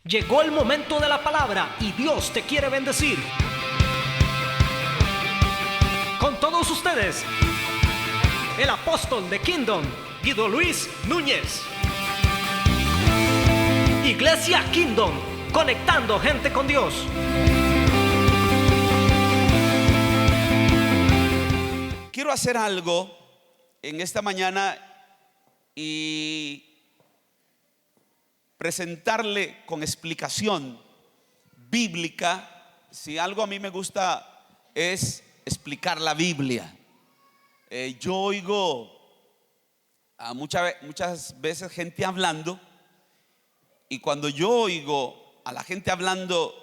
Llegó el momento de la palabra y Dios te quiere bendecir. Con todos ustedes, el apóstol de Kingdom, Guido Luis Núñez. Iglesia Kingdom, conectando gente con Dios. Quiero hacer algo en esta mañana y presentarle con explicación bíblica. Si algo a mí me gusta es explicar la Biblia. Yo oigo a muchas veces gente hablando, y cuando yo oigo a la gente hablando,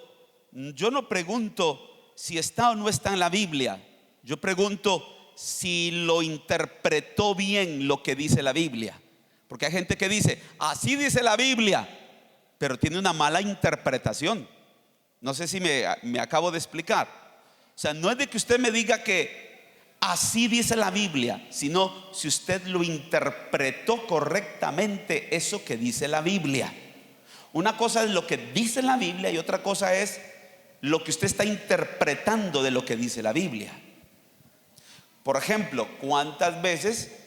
yo no pregunto si está o no está en la Biblia. Yo pregunto si lo interpretó bien lo que dice la Biblia. Porque hay gente que dice, así dice la Biblia, pero tiene una mala interpretación. No sé si me acabo de explicar. O sea, no es de que usted me diga que así dice la Biblia, sino si usted lo interpretó correctamente eso que dice la Biblia. Una cosa es lo que dice la Biblia y otra cosa es lo que usted está interpretando de lo que dice la Biblia. Por ejemplo, ¿cuántas veces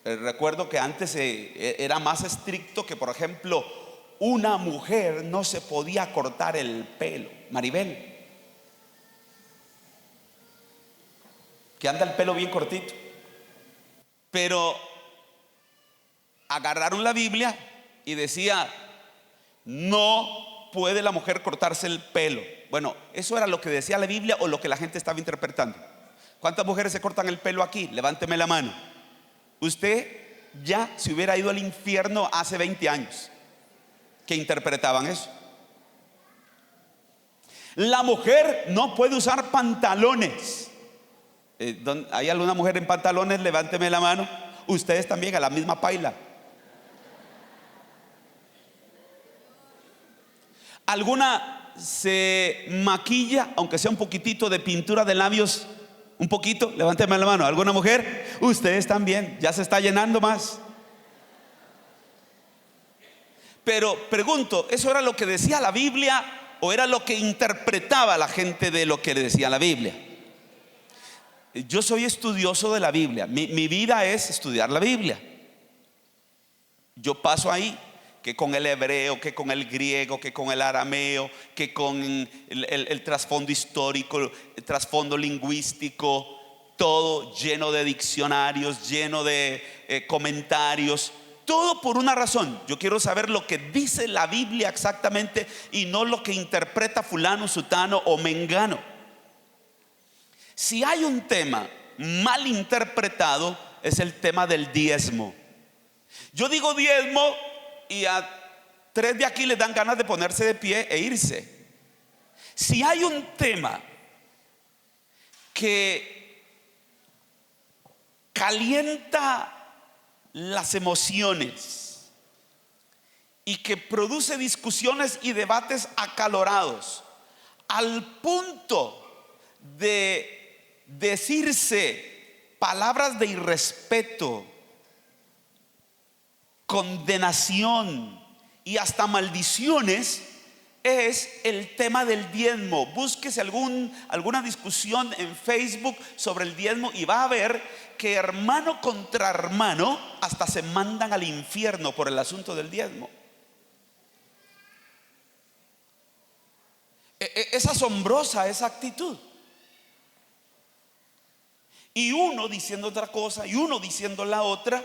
recuerdo que antes era más estricto que, por ejemplo, una mujer no se podía cortar el pelo? Maribel, que anda el pelo bien cortito. Pero agarraron la Biblia y decía, no puede la mujer cortarse el pelo. Bueno, eso era lo que decía la Biblia o lo que la gente estaba interpretando. ¿Cuántas mujeres se cortan el pelo aquí? Levánteme la mano. Usted ya se hubiera ido al infierno hace 20 años que interpretaban eso. La mujer no puede usar pantalones. ¿Hay alguna mujer en pantalones? Levánteme la mano. Ustedes también, a la misma paila. ¿Alguna se maquilla, aunque sea un poquitito de pintura de labios? Un poquito, levánteme la mano. ¿Alguna mujer? Ustedes también, ya se está llenando más. Pero pregunto, ¿eso era lo que decía la Biblia o era lo que interpretaba la gente de lo que decía la Biblia? Yo soy estudioso de la Biblia. Mi vida es estudiar la Biblia. Yo paso ahí, que con el hebreo, que con el griego, que con el arameo, que con el trasfondo histórico, el trasfondo lingüístico, todo lleno de diccionarios, lleno de comentarios. Todo por una razón. Yo quiero saber lo que dice la Biblia exactamente y no lo que interpreta fulano, sutano o mengano. Si hay un tema mal interpretado, es el tema del diezmo. Yo digo diezmo y a 3 de aquí les dan ganas de ponerse de pie e irse. Si hay un tema que calienta las emociones y que produce discusiones y debates acalorados al punto de decirse palabras de irrespeto, condenación y hasta maldiciones, es el tema del diezmo. Búsquese alguna discusión en Facebook sobre el diezmo y va a ver que hermano contra hermano hasta se mandan al infierno por el asunto del diezmo. Es asombrosa esa actitud. Y uno diciendo otra cosa y uno diciendo la otra.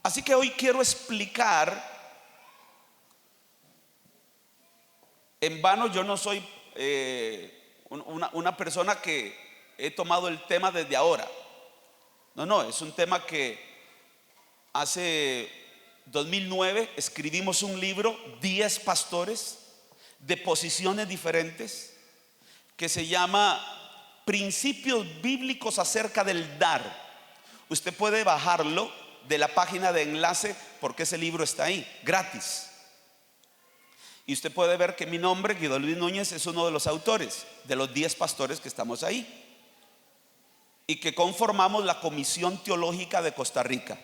Así que hoy quiero explicar. En vano yo no soy una persona que he tomado el tema desde ahora. No, es un tema que hace 2009 escribimos un libro, 10 pastores de posiciones diferentes, que se llama Principios Bíblicos acerca del dar. Usted puede bajarlo de la página de enlace porque ese libro está ahí, gratis. Y usted puede ver que mi nombre, Guido Luis Núñez, es uno de los autores de los 10 pastores que estamos ahí y que conformamos la Comisión Teológica de Costa Rica.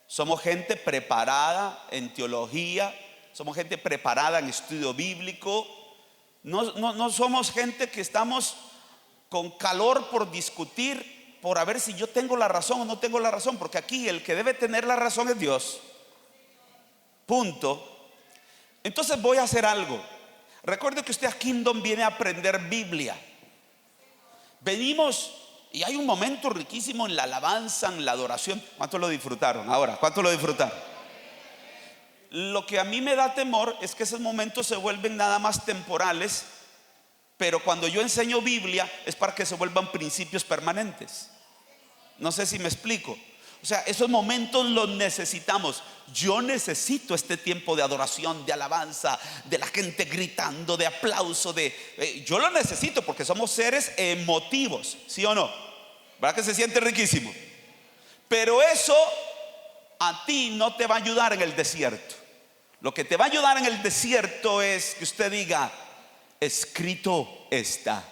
Somos gente preparada en teología, somos gente preparada en estudio bíblico. No somos gente que estamos con calor por discutir, por a ver si yo tengo la razón o no tengo la razón, porque aquí el que debe tener la razón es Dios. Punto. Entonces voy a hacer algo. Recuerde que usted a Kingdom viene a aprender Biblia. Venimos y hay un momento riquísimo en la alabanza, en la adoración. ¿Cuántos lo disfrutaron ahora? ¿Cuántos lo disfrutaron? Lo que a mí me da temor es que esos momentos se vuelven nada más temporales, pero cuando yo enseño Biblia es para que se vuelvan principios permanentes. No sé si me explico. O sea, esos momentos los necesitamos. Yo necesito este tiempo de adoración, de alabanza, de la gente gritando, de aplauso, yo lo necesito porque somos seres emotivos, ¿sí o no? ¿Verdad que se siente riquísimo? Pero eso a ti no te va a ayudar en el desierto. Lo que te va a ayudar en el desierto es que usted diga: escrito está.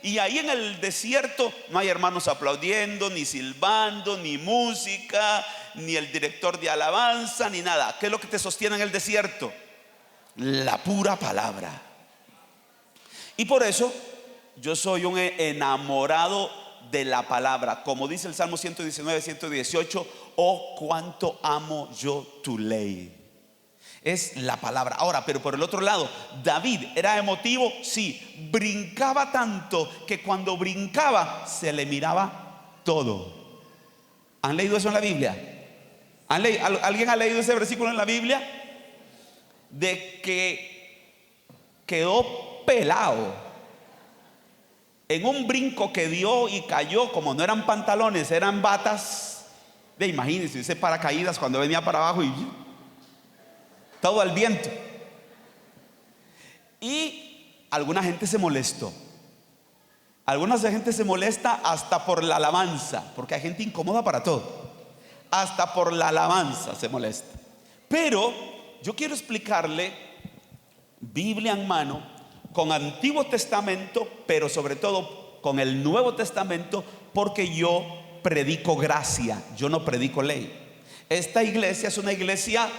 Y ahí en el desierto no hay hermanos aplaudiendo, ni silbando, ni música, ni el director de alabanza, ni nada. ¿Qué es lo que te sostiene en el desierto? La pura palabra. Y por eso yo soy un enamorado de la palabra. Como dice el Salmo 119, 118: oh, cuánto amo yo tu ley. Es la palabra. Ahora, pero por el otro lado, David era emotivo, sí. Brincaba tanto que cuando brincaba se le miraba todo. ¿Han leído eso en la Biblia? ¿Alguien ha leído ese versículo en la Biblia? De que quedó pelado en un brinco que dio y cayó. Como no eran pantalones, eran batas. Imagínense ese paracaídas cuando venía para abajo y todo al viento. Y alguna gente se molestó. Alguna gente se molesta hasta por la alabanza, porque hay gente incómoda para todo. Hasta por la alabanza se molesta. Pero yo quiero explicarle, Biblia en mano, con Antiguo Testamento, pero sobre todo con el Nuevo Testamento, porque yo predico gracia, yo no predico ley. Esta iglesia es una iglesia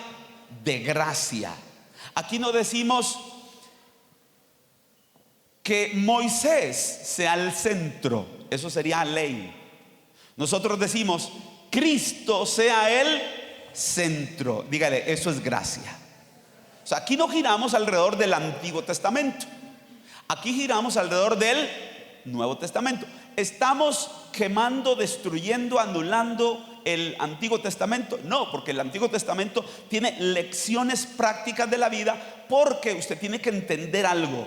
de gracia. Aquí no decimos que Moisés sea el centro, eso sería ley. Nosotros decimos Cristo sea el centro. Dígale, eso es gracia. O sea, aquí no giramos alrededor del Antiguo Testamento, aquí giramos alrededor del Nuevo Testamento. Estamos quemando, destruyendo, anulando el Antiguo Testamento. No, porque el Antiguo Testamento tiene lecciones prácticas de la vida, porque usted tiene que entender algo.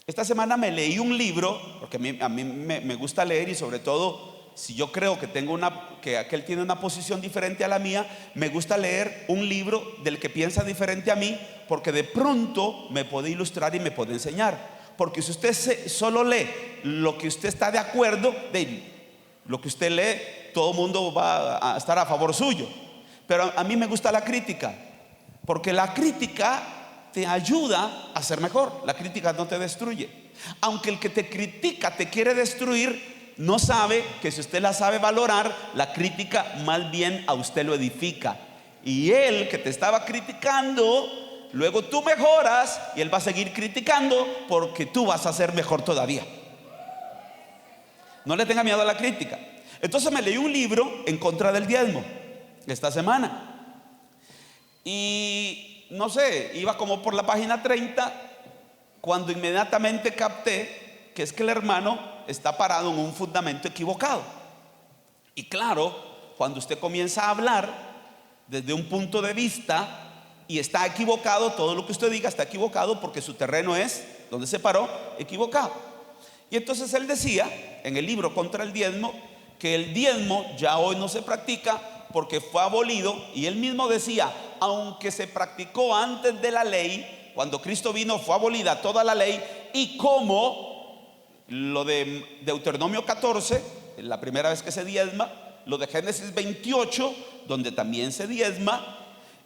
Esta semana me leí un libro, porque a mí me gusta leer, y sobre todo si yo creo que aquel tiene una posición diferente a la mía, me gusta leer un libro del que piensa diferente a mí, porque de pronto me puede ilustrar y me puede enseñar. Porque si usted solo lee lo que usted está de acuerdo, lo que usted lee, todo el mundo va a estar a favor suyo. Pero a mí me gusta la crítica, porque la crítica te ayuda a ser mejor. La crítica no te destruye. Aunque el que te critica te quiere destruir, no sabe que si usted la sabe valorar, la crítica más bien a usted lo edifica. Y él que te estaba criticando, luego tú mejoras y él va a seguir criticando, porque tú vas a ser mejor todavía. No le tenga miedo a la crítica. Entonces me leí un libro en contra del diezmo esta semana. Y no sé, iba como por la página 30 cuando inmediatamente capté que es que el hermano está parado en un fundamento equivocado. Y claro, cuando usted comienza a hablar desde un punto de vista y está equivocado, todo lo que usted diga está equivocado, porque su terreno es, donde se paró, equivocado. Y entonces él decía en el libro contra el diezmo que el diezmo ya hoy no se practica porque fue abolido. Y él mismo decía, aunque se practicó antes de la ley, cuando Cristo vino fue abolida toda la ley. Y como lo de Deuteronomio 14, la primera vez que se diezma, lo de Génesis 28, donde también se diezma,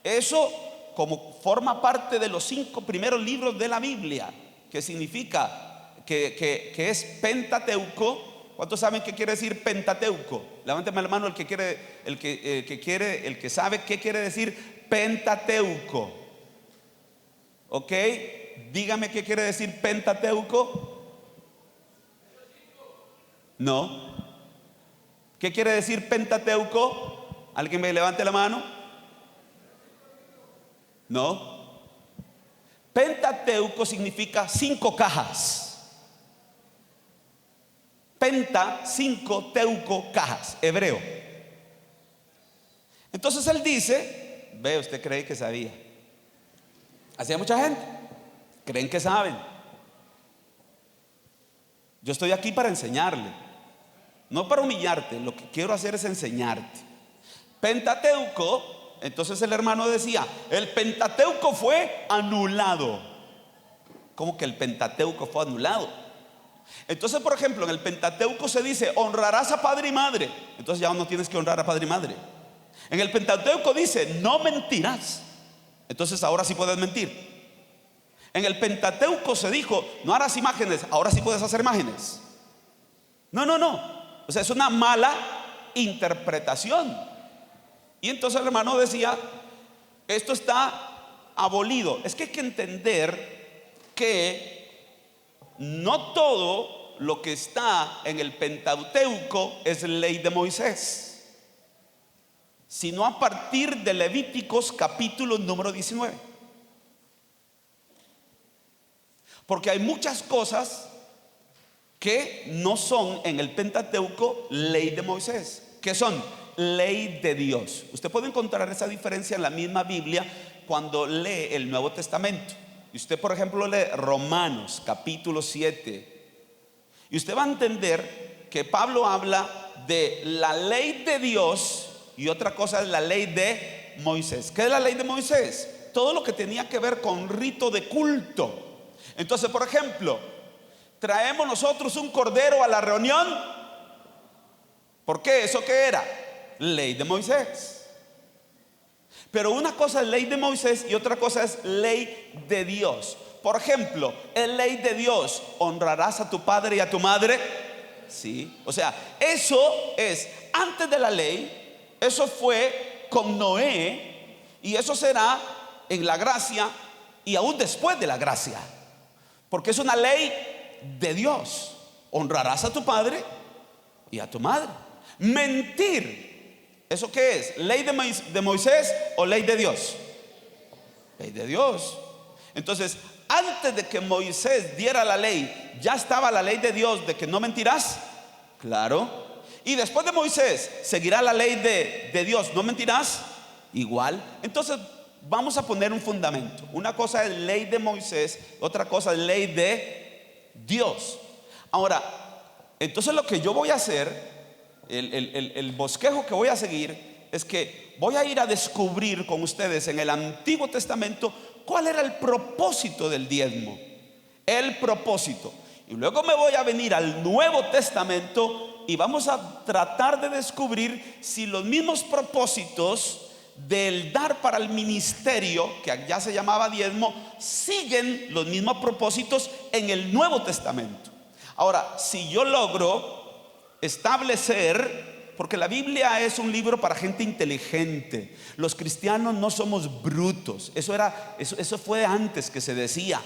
eso como forma parte de los 5 primeros libros de la Biblia, que significa que es Pentateuco. ¿Cuántos saben qué quiere decir Pentateuco? Levánteme la mano el que sabe qué quiere decir Pentateuco. ¿Ok? Dígame qué quiere decir Pentateuco. No. ¿Qué quiere decir Pentateuco? ¿Alguien me levante la mano? No. Pentateuco significa 5 cajas. Penta, 5, teuco, cajas, hebreo. Entonces él dice, ve, usted cree que sabía. Así hay mucha gente, creen que saben. Yo estoy aquí para enseñarle, no para humillarte. Lo que quiero hacer es enseñarte. Pentateuco, entonces el hermano decía, el Pentateuco fue anulado. ¿Cómo que el Pentateuco fue anulado? Entonces, por ejemplo, en el Pentateuco se dice, honrarás a padre y madre. Entonces ya no tienes que honrar a padre y madre. En el Pentateuco dice, no mentirás. Entonces ahora sí puedes mentir. En el Pentateuco se dijo, no harás imágenes. Ahora sí puedes hacer imágenes. No. O sea, es una mala interpretación. Y entonces el hermano decía, esto está abolido. Es que hay que entender que no todo lo que está en el Pentateuco es ley de Moisés, sino a partir de Levíticos capítulo número 19. Porque hay muchas cosas que no son en el Pentateuco ley de Moisés, que son ley de Dios. Usted puede encontrar esa diferencia en la misma Biblia cuando lee el Nuevo Testamento. Y usted, por ejemplo, lee Romanos capítulo 7, y usted va a entender que Pablo habla de la ley de Dios y otra cosa es la ley de Moisés. ¿Qué es la ley de Moisés? Todo lo que tenía que ver con rito de culto. Entonces, por ejemplo, traemos nosotros un cordero a la reunión. ¿Por qué? ¿Eso qué era? Ley de Moisés. Pero una cosa es ley de Moisés y otra cosa es ley de Dios. Por ejemplo, es ley de Dios, honrarás a tu padre y a tu madre. Sí, o sea, eso es antes de la ley. Eso fue con Noé y eso será en la gracia y aún después de la gracia, porque es una ley de Dios. Honrarás a tu padre y a tu madre. Mentir, ¿eso qué es? ¿Ley de Moisés o ley de Dios? Ley de Dios. Entonces, antes de que Moisés diera la ley, ya estaba la ley de Dios de que no mentirás. Claro. Y después de Moisés, ¿seguirá la ley de Dios? ¿No mentirás? Igual. Entonces, vamos a poner un fundamento. Una cosa es ley de Moisés, otra cosa es ley de Dios. Ahora, entonces lo que yo voy a hacer, el bosquejo que voy a seguir, es que voy a ir a descubrir con ustedes en el Antiguo Testamento cuál era el propósito del diezmo. El propósito. Y luego me voy a venir al Nuevo Testamento y vamos a tratar de descubrir si los mismos propósitos del dar para el ministerio, que allá se llamaba diezmo, siguen los mismos propósitos en el Nuevo Testamento. Ahora, si yo logro establecer, porque la Biblia es un libro para gente inteligente, los cristianos no somos brutos. Eso fue antes que se decía,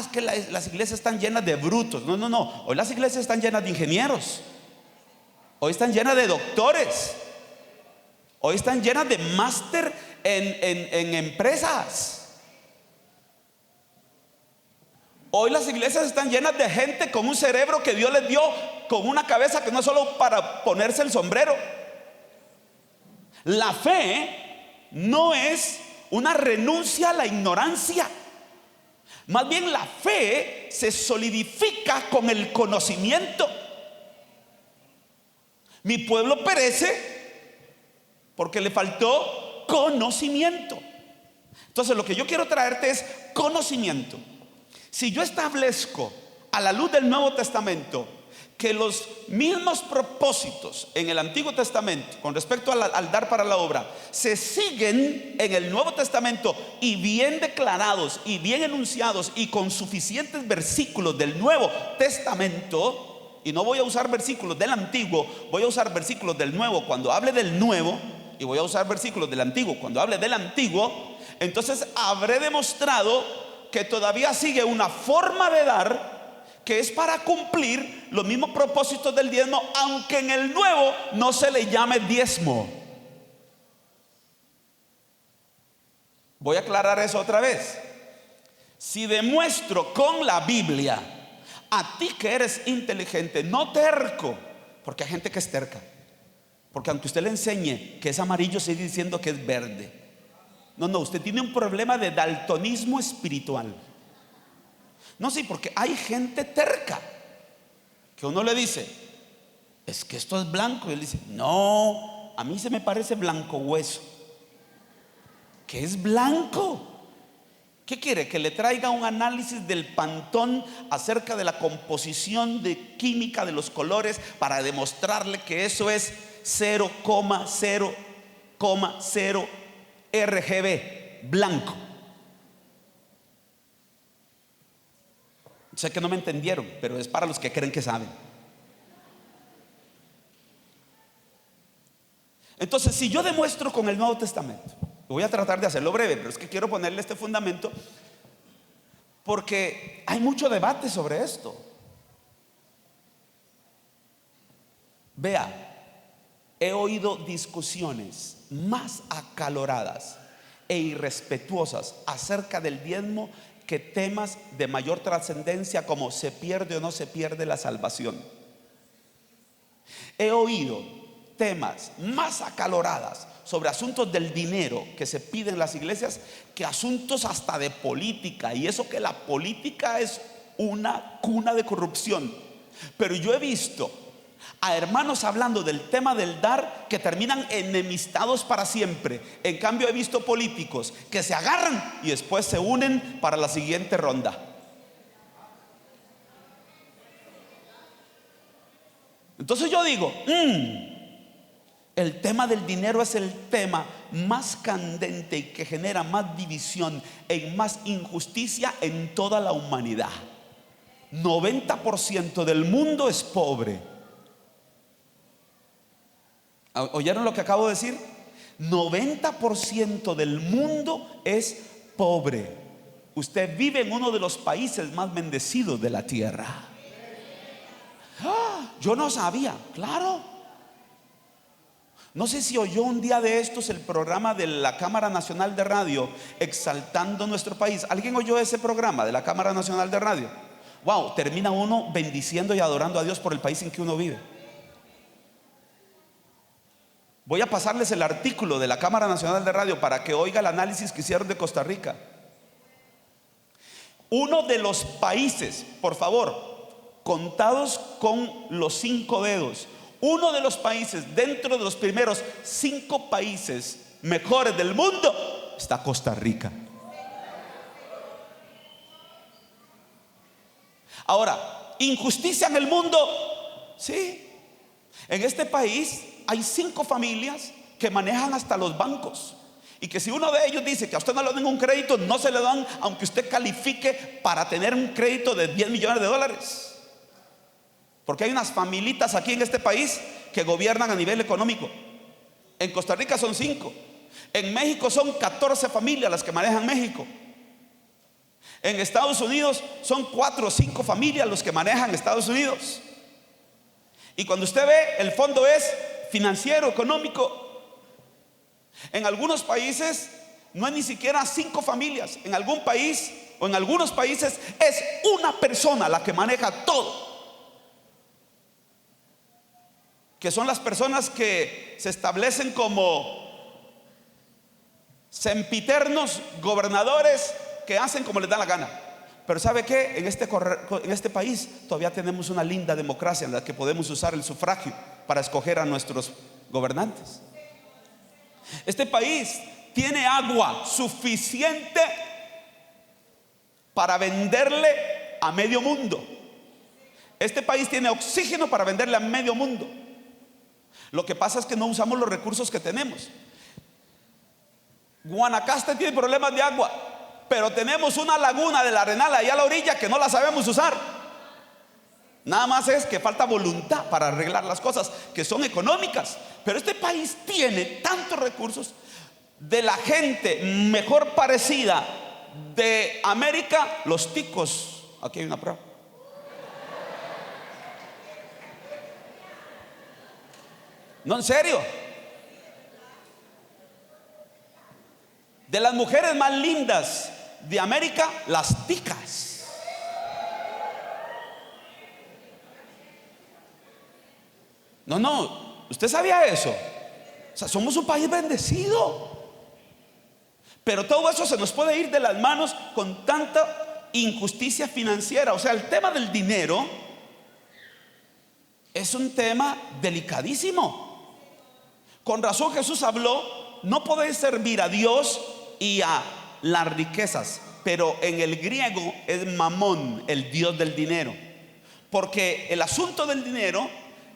es que las iglesias están llenas de brutos. No, hoy las iglesias están llenas de ingenieros, hoy están llenas de doctores, hoy están llenas de máster en empresas. Hoy las iglesias están llenas de gente con un cerebro que Dios les dio, con una cabeza que no es solo para ponerse el sombrero. La fe no es una renuncia a la ignorancia. Más bien la fe se solidifica con el conocimiento. Mi pueblo perece porque le faltó conocimiento. Entonces lo que yo quiero traerte es conocimiento. Si yo establezco a la luz del Nuevo Testamento que los mismos propósitos en el Antiguo Testamento con respecto al dar para la obra se siguen en el Nuevo Testamento, y bien declarados y bien enunciados y con suficientes versículos del Nuevo Testamento, y no voy a usar versículos del Antiguo, voy a usar versículos del Nuevo. Cuando hable del Nuevo, y voy a usar versículos del Antiguo, cuando hable del Antiguo, entonces habré demostrado que todavía sigue una forma de dar que es para cumplir los mismos propósitos del diezmo, aunque en el Nuevo no se le llame diezmo. Voy a aclarar eso otra vez. Si demuestro con la Biblia a ti que eres inteligente, no terco, porque hay gente que es terca, porque aunque usted le enseñe que es amarillo, sigue diciendo que es verde. No, usted tiene un problema de daltonismo espiritual. No, sí, porque hay gente terca que uno le dice, es que esto es blanco, y él dice, no, a mí se me parece blanco hueso. ¿Qué es blanco? ¿Qué quiere? ¿Que le traiga un análisis del Pantón acerca de la composición de química de los colores para demostrarle que eso es 0,0,0 RGB blanco? Sé que no me entendieron, pero es para los que creen que saben. Entonces, si yo demuestro con el Nuevo Testamento, voy a tratar de hacerlo breve, pero es que quiero ponerle este fundamento porque hay mucho debate sobre esto. Vea, he oído discusiones más acaloradas e irrespetuosas acerca del diezmo que temas de mayor trascendencia como se pierde o no se pierde la salvación. He oído temas más acaloradas sobre asuntos del dinero que se pide en las iglesias que asuntos hasta de política, y eso que la política es una cuna de corrupción. Pero yo he visto a hermanos hablando del tema del dar que terminan enemistados para siempre. En cambio he visto políticos que se agarran y después se unen para la siguiente ronda. Entonces yo digo, el tema del dinero es el tema más candente y que genera más división y más injusticia en toda la humanidad. 90% del mundo es pobre. ¿Oyeron lo que acabo de decir? 90% del mundo es pobre. Usted vive en uno de los países más bendecidos de la tierra. Yo no sabía, claro. No sé si oyó un día de estos el programa de la Cámara Nacional de Radio exaltando nuestro país. ¿Alguien oyó ese programa de la Cámara Nacional de Radio? Wow, termina uno bendiciendo y adorando a Dios por el país en que uno vive. Voy a pasarles el artículo de la Cámara Nacional de Radio para que oiga el análisis que hicieron de Costa Rica. Uno de los países, por favor, contados con los 5 dedos, uno de los países dentro de los primeros 5 países mejores del mundo está Costa Rica. Ahora, injusticia en el mundo, sí. En este país hay 5 familias que manejan hasta los bancos, y que si uno de ellos dice que a usted no le dan un crédito, no se le dan aunque usted califique para tener un crédito de 10 millones de dólares. Porque hay unas familitas aquí en este país que gobiernan a nivel económico. En Costa Rica son 5. En México son 14 familias las que manejan México. En Estados Unidos son 4 o 5 familias los que manejan Estados Unidos. Y cuando usted ve, el fondo es financiero, económico. En algunos países no es ni siquiera 5 familias. En algún país o en algunos países es una persona la que maneja todo. Que son las personas que se establecen como sempiternos gobernadores que hacen como les da la gana. Pero ¿sabe qué? En este país todavía tenemos una linda democracia en la que podemos usar el sufragio para escoger a nuestros gobernantes. Este país tiene agua suficiente para venderle a medio mundo. Este país tiene oxígeno para venderle a medio mundo. Lo que pasa es que no usamos los recursos que tenemos. Guanacaste tiene problemas de agua, pero tenemos una laguna del Arenal allá a la orilla que no la sabemos usar. Nada más es que falta voluntad para arreglar las cosas que son económicas, Pero este país tiene tantos recursos. De la gente mejor parecida de América, los ticos. Aquí hay una prueba. No, en serio. De las mujeres más lindas de América, las ticas. No, ¿usted sabía eso? O sea, somos un país bendecido. Pero todo eso se nos puede ir de las manos con tanta injusticia financiera. O sea, el tema del dinero es un tema delicadísimo. Con razón Jesús habló: no podéis servir a Dios y a las riquezas. Pero en el griego es mamón, el dios del dinero. Porque el asunto del dinero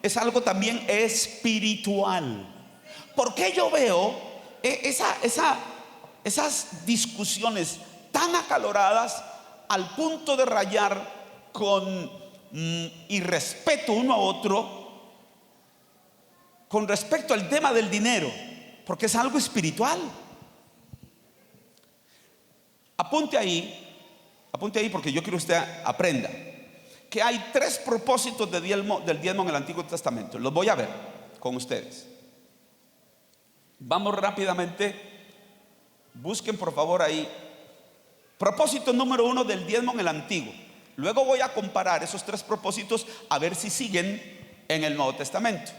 es algo también espiritual. Porque yo veo esas discusiones tan acaloradas al punto de rayar con irrespeto uno a otro con respecto al tema del dinero, porque es algo espiritual. Apunte ahí porque yo quiero que usted aprenda que hay 3 propósitos del diezmo en el Antiguo Testamento. Los voy a ver con ustedes. Vamos rápidamente. Busquen por favor ahí. Propósito número 1 del diezmo en el Antiguo. Luego voy a comparar esos 3 propósitos a ver si siguen en el Nuevo Testamento.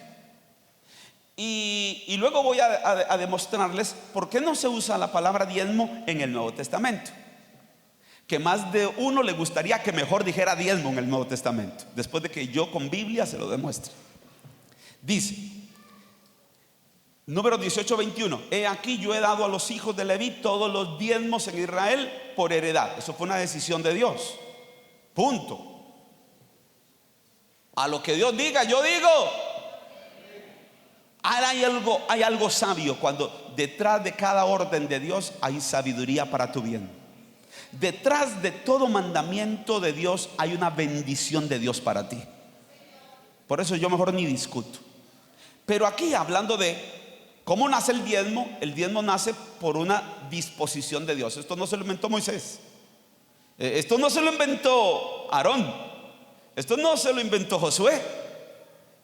Y luego voy a demostrarles por qué no se usa la palabra diezmo en el Nuevo Testamento. Que más de uno le gustaría que mejor dijera diezmo en el Nuevo Testamento, después de que yo con Biblia se lo demuestre. Dice, Número 18:21. He aquí yo he dado a los hijos de Leví todos los diezmos en Israel por heredad. Eso fue una decisión de Dios. Punto. A lo que Dios diga, yo digo. Hay algo sabio cuando detrás de cada orden de Dios hay sabiduría para tu bien. Detrás de todo mandamiento de Dios hay una bendición de Dios para ti. Por eso yo mejor ni discuto. Pero aquí hablando de cómo nace el diezmo nace por una disposición de Dios. Esto no se lo inventó Moisés. Esto no se lo inventó Aarón. Esto no se lo inventó Josué.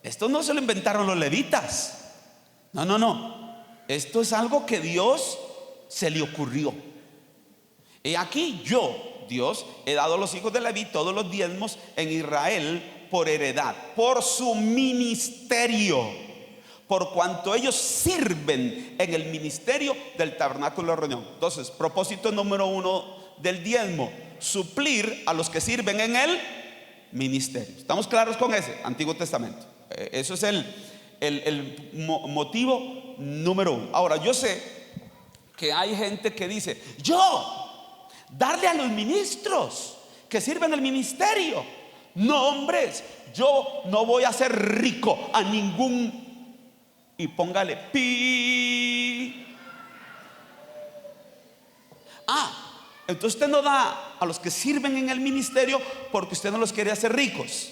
Esto no se lo inventaron los levitas. No. Esto es algo que Dios se le ocurrió. Y aquí yo, Dios, he dado a los hijos de Leví todos los diezmos en Israel por heredad, por su ministerio, por cuanto ellos sirven en el ministerio del tabernáculo de reunión. Entonces, propósito número 1 del diezmo: suplir a los que sirven en el ministerio. ¿Estamos claros con ese? Antiguo Testamento. Eso es el motivo número 1. Ahora, yo sé que hay gente que dice: darle a los ministros que sirven el ministerio. No, hombres, yo no voy a ser rico a ningún. Y póngale pi. Entonces usted no da a los que sirven en el ministerio porque usted no los quiere hacer ricos.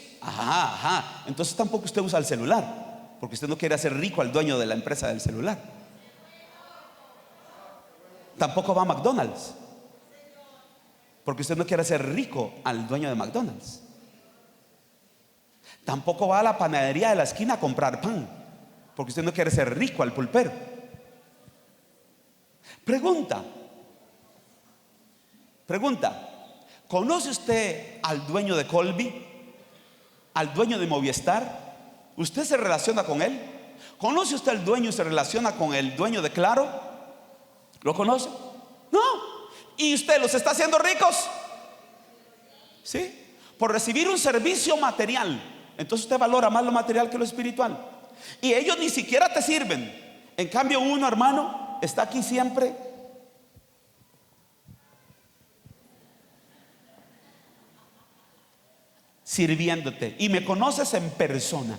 Entonces tampoco usted usa el celular porque usted no quiere hacer rico al dueño de la empresa del celular. Tampoco va a McDonald's porque usted no quiere hacer rico al dueño de McDonald's. Tampoco va a la panadería de la esquina a comprar pan porque usted no quiere ser rico al pulpero. Pregunta: ¿conoce usted al dueño de Colby? ¿Al dueño de Movistar? ¿Usted se relaciona con él? ¿Conoce usted al dueño y se relaciona con el dueño de Claro? ¿Lo conoce? No. ¿Y usted los está haciendo ricos? ¿Sí? Por recibir un servicio material. Entonces usted valora más lo material que lo espiritual. Y ellos ni siquiera te sirven. En cambio uno, hermano, está aquí siempre sirviéndote. Y me conoces en persona.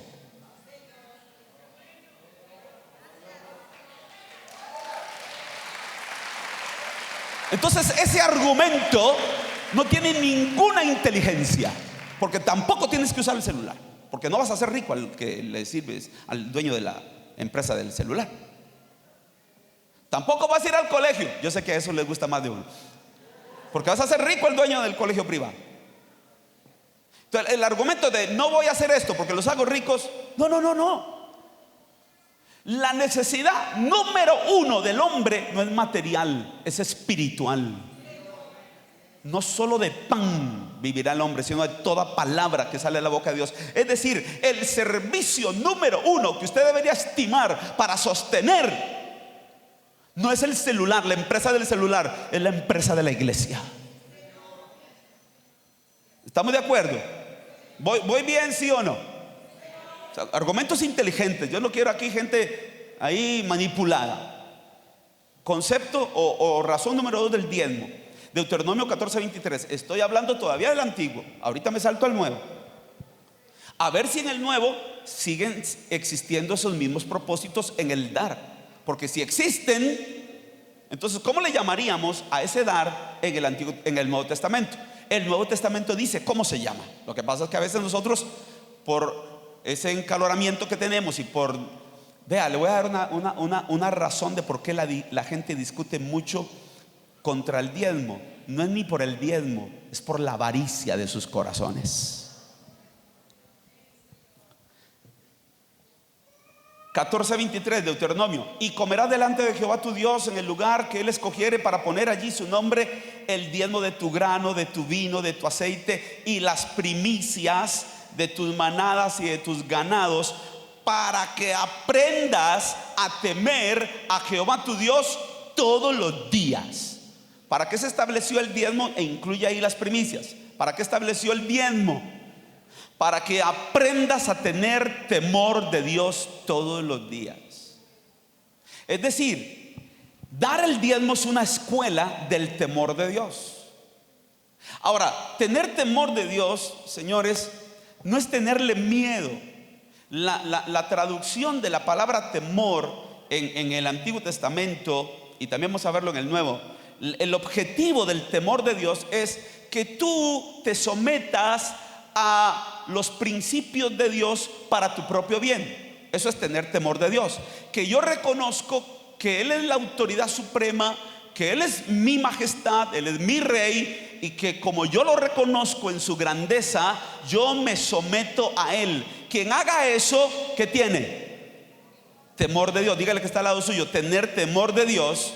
Entonces ese argumento no tiene ninguna inteligencia, porque tampoco tienes que usar el celular, porque no vas a ser rico al que le sirves, al dueño empresa del celular. Tampoco vas a ir al colegio. Yo sé que a eso les gusta más de uno, porque vas a ser rico el dueño del colegio privado. Entonces el argumento de no voy a hacer esto porque los hago ricos, no. La necesidad número uno del hombre no es material, es espiritual. No solo de pan vivirá el hombre, sino de toda palabra que sale de la boca de Dios. Es decir, el servicio número uno que usted debería estimar para sostener no es el celular, la empresa del celular, es la empresa de la iglesia. ¿Estamos de acuerdo? ¿Voy bien, sí o no? O sea, argumentos inteligentes. Yo no quiero aquí gente ahí manipulada. Concepto o razón número 2 del diezmo. Deuteronomio 14:23. Estoy hablando todavía del antiguo. Ahorita me salto al nuevo. A ver si en el nuevo siguen existiendo esos mismos propósitos en el dar. Porque si existen, entonces ¿cómo le llamaríamos a ese dar en el Nuevo Testamento? El Nuevo Testamento dice cómo se llama. Lo que pasa es que a veces nosotros, por ese encaloramiento que tenemos y por... Vea, le voy a dar una razón de por qué la gente discute mucho contra el diezmo. No es ni por el diezmo, es por la avaricia de sus corazones. 14:23 Deuteronomio. Y comerás delante de Jehová tu Dios en el lugar que él escogiere para poner allí su nombre, el diezmo de tu grano, de tu vino, de tu aceite y las primicias de tus manadas y de tus ganados, para que aprendas a temer a Jehová tu Dios todos los días. ¿Para qué se estableció el diezmo? E incluye ahí las primicias. ¿Para qué estableció el diezmo? Para que aprendas a tener temor de Dios todos los días. Es decir, dar el diezmo es una escuela del temor de Dios. Ahora, tener temor de Dios, señores, no es tenerle miedo. La traducción de la palabra temor en el Antiguo Testamento, y también vamos a verlo en el Nuevo, el objetivo del temor de Dios es que tú te sometas a los principios de Dios para tu propio bien. Eso es tener temor de Dios. Que yo reconozco que Él es la autoridad suprema, que Él es mi majestad, Él es mi rey, y que como yo lo reconozco en su grandeza, yo me someto a Él. Quien haga eso, ¿qué tiene? Temor de Dios. Dígale que está al lado suyo. Tener temor de Dios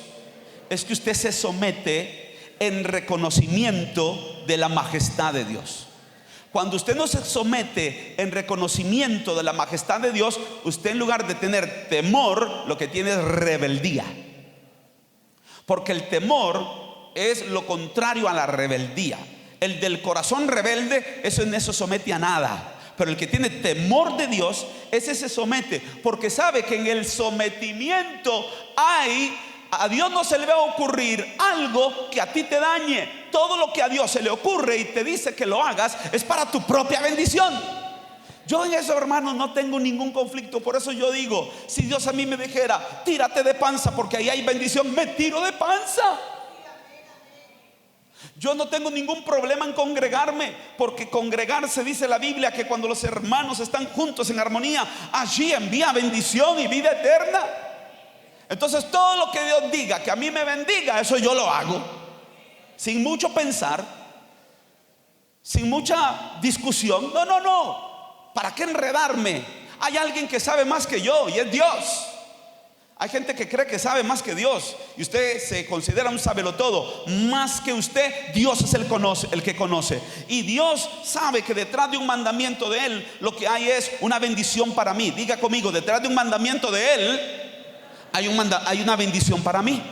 es que usted se somete en reconocimiento de la majestad de Dios. Cuando usted no se somete en reconocimiento de la majestad de Dios, usted en lugar de tener temor, lo que tiene es rebeldía. Porque el temor es lo contrario a la rebeldía. El del corazón rebelde, eso no se somete a nada. Pero el que tiene temor de Dios, ese se somete, porque sabe que en el sometimiento a Dios no se le va a ocurrir algo que a ti te dañe. Todo lo que a Dios se le ocurre y te dice que lo hagas es para tu propia bendición. Yo en eso, hermanos, no tengo ningún conflicto. Por eso yo digo, si Dios a mí me dijera, tírate de panza porque ahí hay bendición, me tiro de panza. Yo no tengo ningún problema en congregarme, porque congregarse, dice la Biblia, que cuando los hermanos están juntos en armonía, allí envía bendición y vida eterna. Entonces todo lo que Dios diga que a mí me bendiga, eso yo lo hago sin mucho pensar, sin mucha discusión. No. ¿Para qué enredarme? Hay alguien que sabe más que yo y es Dios. Hay gente que cree que sabe más que Dios y usted se considera un sabelotodo. Más que usted, Dios es el que conoce. Y Dios sabe que detrás de un mandamiento de Él, lo que hay es una bendición para mí. Diga conmigo, detrás de un mandamiento de Él hay una bendición para mí.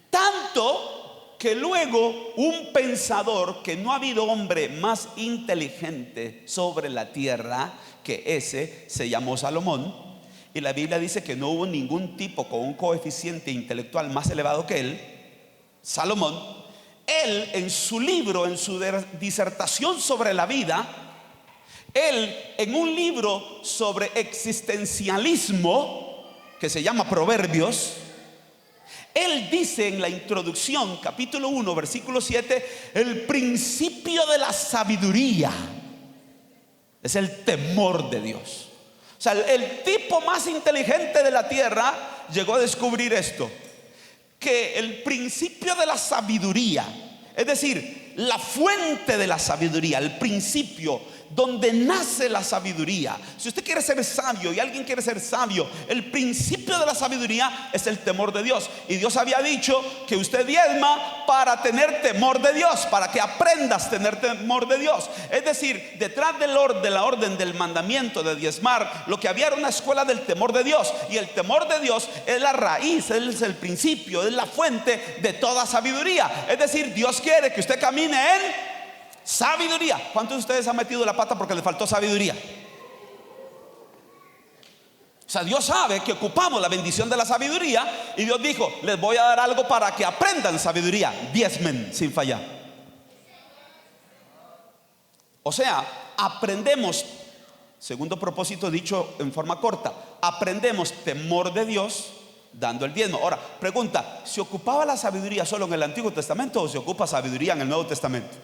Tanto que luego un pensador, que no ha habido hombre más inteligente sobre la tierra que ese, se llamó Salomón. Y la Biblia dice que no hubo ningún tipo con un coeficiente intelectual más elevado que él, Salomón. Él en su libro, en su disertación sobre la vida, él en un libro sobre existencialismo que se llama Proverbios, él dice en la introducción, capítulo 1, versículo 7, el principio de la sabiduría es el temor de Dios. O sea, el tipo más inteligente de la tierra llegó a descubrir esto: que el principio de la sabiduría, es decir, la fuente de la sabiduría, el principio donde nace la sabiduría. Si usted quiere ser sabio y alguien quiere ser sabio, el principio de la sabiduría es el temor de Dios. Y Dios había dicho que usted diezma para tener temor de Dios, para que aprendas a tener temor de Dios. Es decir, detrás de la orden del mandamiento de diezmar, lo que había era una escuela del temor de Dios. Y el temor de Dios es la raíz, es el principio, es la fuente de toda sabiduría. Es decir, Dios quiere que usted camine en sabiduría. ¿Cuántos de ustedes han metido la pata porque les faltó sabiduría? O sea, Dios sabe que ocupamos la bendición de la sabiduría, y Dios dijo: les voy a dar algo para que aprendan sabiduría. Diezmen sin fallar. O sea, aprendemos, segundo propósito dicho en forma corta, aprendemos temor de Dios dando el diezmo. Ahora, pregunta: ¿se ocupaba la sabiduría solo en el Antiguo Testamento o se ocupa sabiduría en el Nuevo Testamento?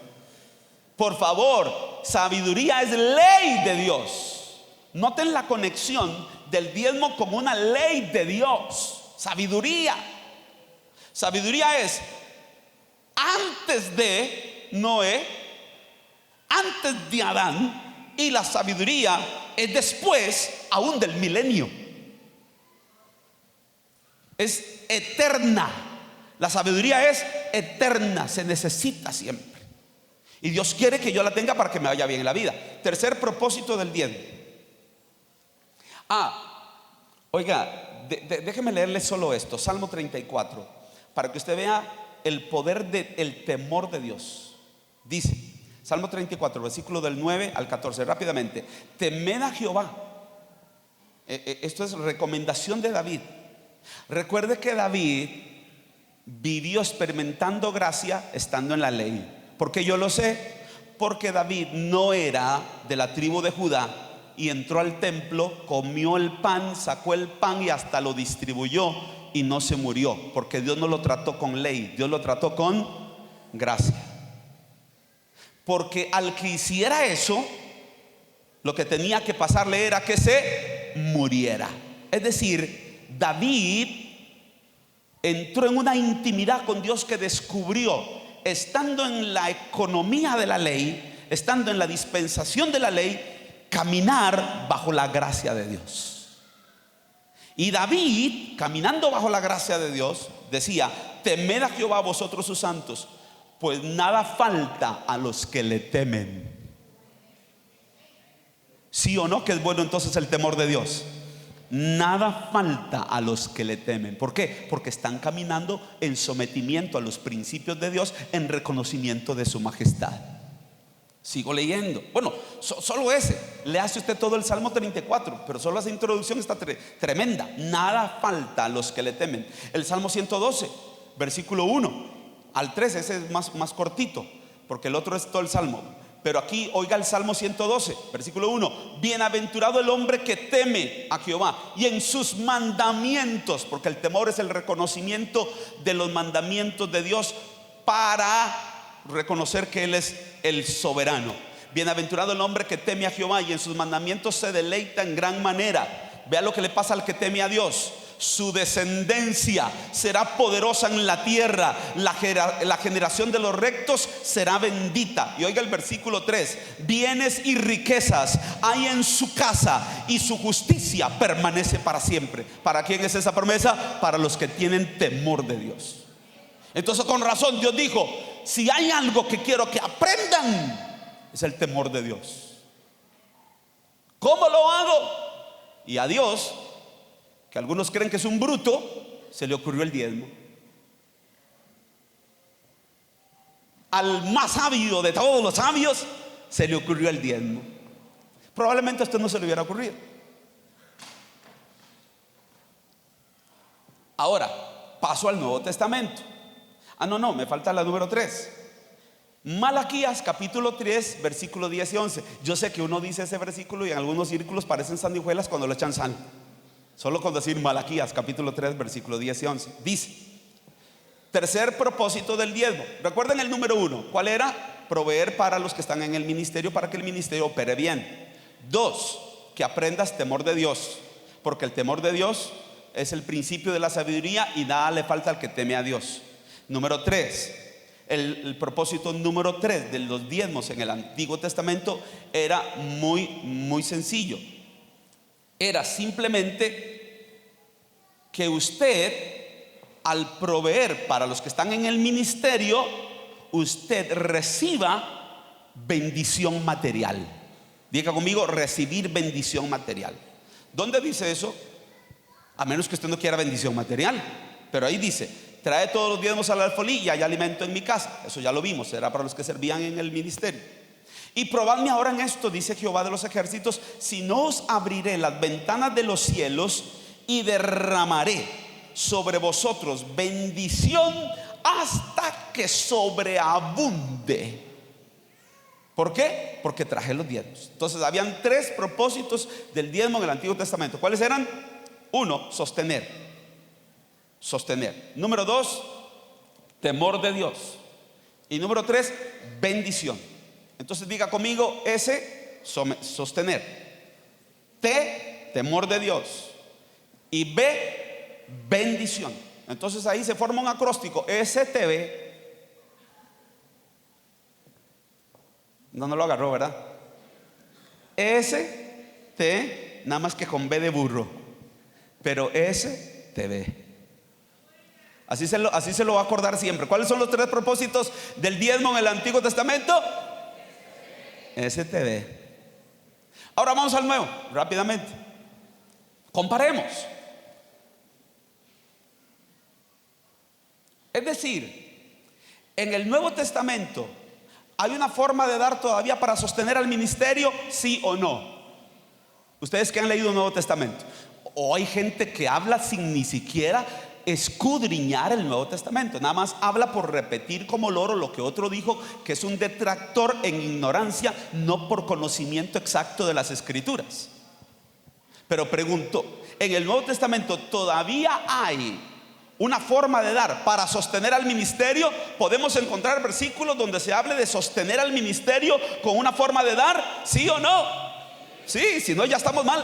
Por favor, sabiduría es ley de Dios. Noten la conexión del diezmo como una ley de Dios. Sabiduría es antes de Noé, antes de Adán, y la sabiduría es después aún del milenio. Es eterna. La sabiduría es eterna, se necesita siempre. Y Dios quiere que yo la tenga para que me vaya bien en la vida. Tercer propósito del diezmo. Oiga, déjeme leerle solo esto. Salmo 34, para que usted vea el poder del temor de Dios. Dice, Salmo 34, versículo del 9 al 14, rápidamente: temed a Jehová. Esto es recomendación de David. Recuerde que David vivió experimentando gracia estando en la ley. ¿Por qué yo lo sé? Porque David no era de la tribu de Judá y entró al templo, comió el pan, sacó el pan y hasta lo distribuyó y no se murió, porque Dios no lo trató con ley, Dios lo trató con gracia. Porque al que hiciera eso, lo que tenía que pasarle era que se muriera. Es decir, David entró en una intimidad con Dios que descubrió, estando en la economía de la ley, estando en la dispensación de la ley, caminar bajo la gracia de Dios. Y David, caminando bajo la gracia de Dios, decía: temed a Jehová vosotros sus santos, pues nada falta a los que le temen. ¿Sí o no que es bueno entonces el temor de Dios? Nada falta a los que le temen. ¿Por qué? Porque están caminando en sometimiento a los principios de Dios, en reconocimiento de su majestad. Sigo leyendo. Bueno, solo ese. Le hace usted todo el Salmo 34, pero solo esa introducción está tremenda. Nada falta a los que le temen. El Salmo 112, versículo 1 al 3, ese es más cortito, porque el otro es todo el Salmo. Pero aquí oiga el Salmo 112, versículo 1: bienaventurado el hombre que teme a Jehová y en sus mandamientos, porque el temor es el reconocimiento de los mandamientos de Dios para reconocer que Él es el soberano. Bienaventurado el hombre que teme a Jehová y en sus mandamientos se deleita en gran manera. Vea lo que le pasa al que teme a Dios: su descendencia será poderosa en la tierra, la generación de los rectos será bendita. Y oiga el versículo 3: bienes y riquezas hay en su casa y su justicia permanece para siempre. ¿Para quién es esa promesa? Para los que tienen temor de Dios. Entonces, con razón Dios dijo: si hay algo que quiero que aprendan, es el temor de Dios. ¿Cómo lo hago? Y a Dios, que algunos creen que es un bruto, se le ocurrió el diezmo. Al más sabio de todos los sabios se le ocurrió el diezmo. Probablemente a usted no se le hubiera ocurrido. Ahora, paso al Nuevo Testamento. No, me falta la número 3. Malaquías capítulo 3, versículo 10 y 11. Yo sé que uno dice ese versículo y en algunos círculos parecen sanguijuelas cuando lo echan sal. Solo con decir Malaquías capítulo 3, versículo 10 y 11. Dice: tercer propósito del diezmo. Recuerden el número 1. ¿Cuál era? Proveer para los que están en el ministerio, para que el ministerio opere bien. 2, que aprendas temor de Dios, porque el temor de Dios es el principio de la sabiduría y nada le falta al que teme a Dios. Número 3, el propósito número 3 de los diezmos en el Antiguo Testamento era muy sencillo. Era simplemente que usted, al proveer para los que están en el ministerio, usted reciba bendición material. Diga conmigo, recibir bendición material. ¿Dónde dice eso? A menos que usted no quiera bendición material, pero ahí dice: trae todos los diezmos al alfolí y hay alimento en mi casa. Eso ya lo vimos, era para los que servían en el ministerio. Y probadme ahora en esto, dice Jehová de los ejércitos, si no os abriré las ventanas de los cielos y derramaré sobre vosotros bendición hasta que sobreabunde. ¿Por qué? Porque traje los diezmos. Entonces habían 3 propósitos del diezmo en el Antiguo Testamento. ¿Cuáles eran? 1, sostener. Número 2, temor de Dios. Y número 3, bendición. Entonces diga conmigo: S, sostener. T, temor de Dios. Y B, bendición. Entonces ahí se forma un acróstico: STB. No lo agarró, ¿verdad? ST, nada más que con B de burro, pero STB. Así se lo va a acordar siempre. ¿Cuáles son los 3 propósitos del diezmo en el Antiguo Testamento? STB. Ahora vamos al Nuevo, rápidamente. Comparemos. Es decir, en el Nuevo Testamento, ¿hay una forma de dar todavía para sostener al ministerio? ¿Sí o no? Ustedes que han leído el Nuevo Testamento. O hay gente que habla sin ni siquiera escudriñar el Nuevo Testamento, nada más habla por repetir como loro lo que otro dijo, que es un detractor en ignorancia, no por conocimiento exacto de las Escrituras. Pero pregunto, ¿en el Nuevo Testamento todavía hay una forma de dar para sostener al ministerio? ¿Podemos encontrar versículos donde se hable de sostener al ministerio con una forma de dar? ¿Sí o no? Sí, si no ya estamos mal.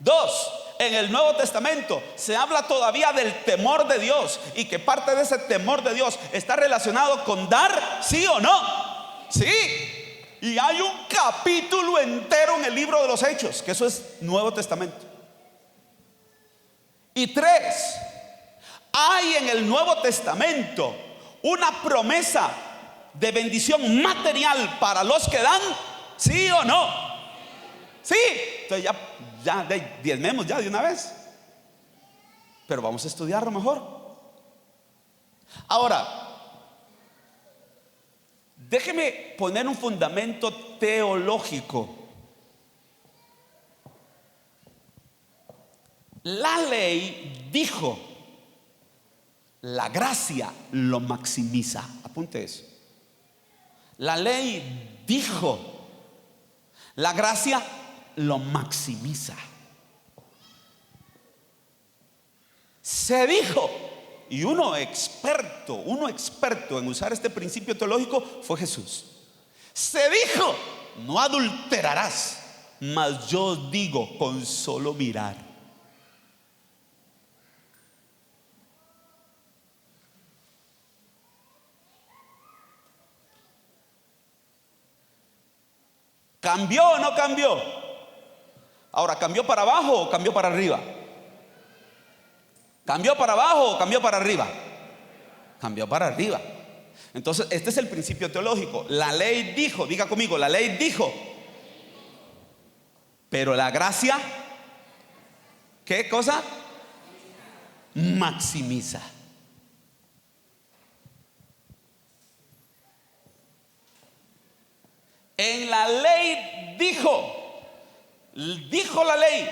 2, en el Nuevo Testamento se habla todavía del temor de Dios, y que parte de ese temor de Dios está relacionado con dar, ¿sí o no? Sí. Y hay un capítulo entero en el libro de los Hechos, que eso es Nuevo Testamento. Y 3, hay en el Nuevo Testamento una promesa de bendición material para los que dan, ¿sí o no? Sí. Entonces ya diezmemos ya de una vez. Pero vamos a estudiarlo mejor. Ahora, déjeme poner un fundamento teológico. La ley dijo, la gracia lo maximiza. Apunte eso. La ley dijo, la gracia lo maximiza. Se dijo, y uno experto en usar este principio teológico fue Jesús. Se dijo, no adulterarás, mas yo os digo con solo mirar. ¿Cambió o no cambió? Ahora, ¿cambió para abajo o cambió para arriba? ¿Cambió para abajo o cambió para arriba? Cambió para arriba. Entonces, este es el principio teológico. La ley dijo, diga conmigo, la ley dijo, pero la gracia, ¿qué cosa? Maximiza. En la ley dijo la ley,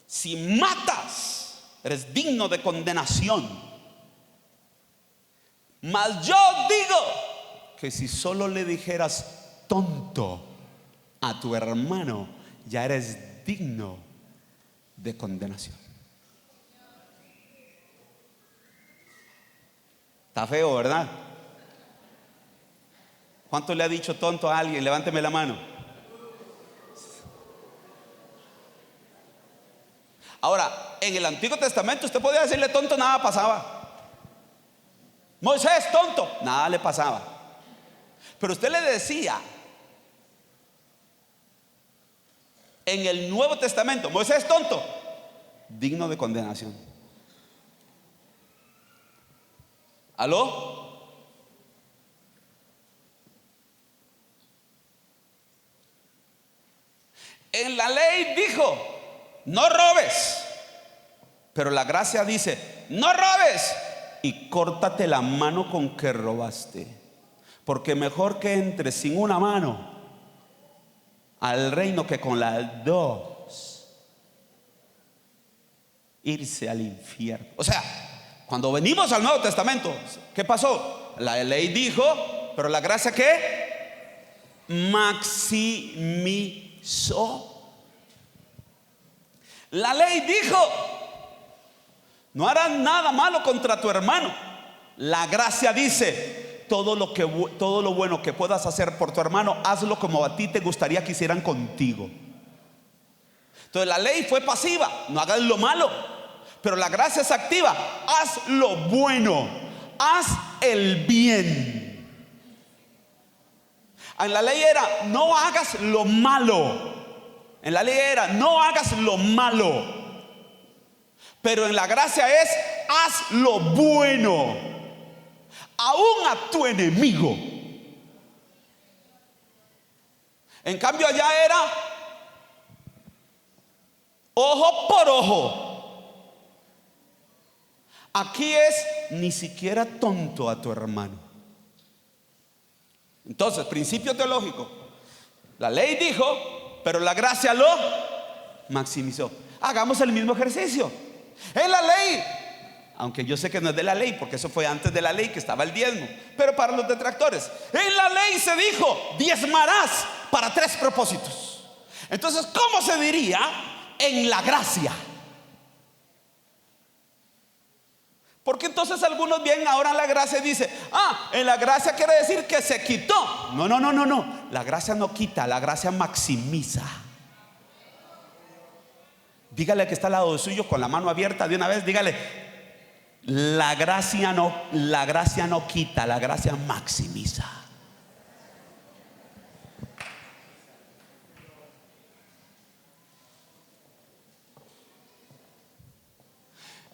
si matas, eres digno de condenación. Mas yo digo que si solo le dijeras tonto a tu hermano, ya eres digno de condenación. Está feo, ¿verdad? ¿Cuánto le ha dicho tonto a alguien? Levánteme la mano. Ahora, en el Antiguo Testamento usted podía decirle tonto, nada pasaba. Moisés, tonto, nada le pasaba. Pero usted le decía en el Nuevo Testamento, Moisés, tonto, digno de condenación. ¿Aló? En la ley dijo, no robes, pero la gracia dice, no robes y córtate la mano con que robaste, porque mejor que entres sin una mano al reino que con las dos irse al infierno. O sea, cuando venimos al Nuevo Testamento, ¿qué pasó? La ley dijo, pero la gracia, ¿qué? Maximizó. La ley dijo, no harás nada malo contra tu hermano. La gracia dice, todo lo bueno que puedas hacer por tu hermano, hazlo como a ti te gustaría que hicieran contigo. Entonces la ley fue pasiva, no hagas lo malo. Pero la gracia es activa, haz lo bueno, haz el bien. En la ley era, no hagas lo malo. En la ley era, no hagas lo malo. Pero en la gracia es, haz lo bueno, aún a tu enemigo. En cambio allá era ojo por ojo. Aquí es ni siquiera tonto a tu hermano. Entonces, principio teológico. La ley dijo, pero la gracia lo maximizó. Hagamos el mismo ejercicio. En la ley, aunque yo sé que no es de la ley, porque eso fue antes de la ley que estaba el diezmo, pero para los detractores, en la ley se dijo, diezmarás para 3 propósitos. Entonces, ¿cómo se diría en la gracia? Porque entonces algunos vienen ahora en la gracia y dicen, en la gracia quiere decir que se quitó. No. La gracia no quita, la gracia maximiza. Dígale que está al lado suyo con la mano abierta de una vez, dígale, la gracia no quita, la gracia maximiza.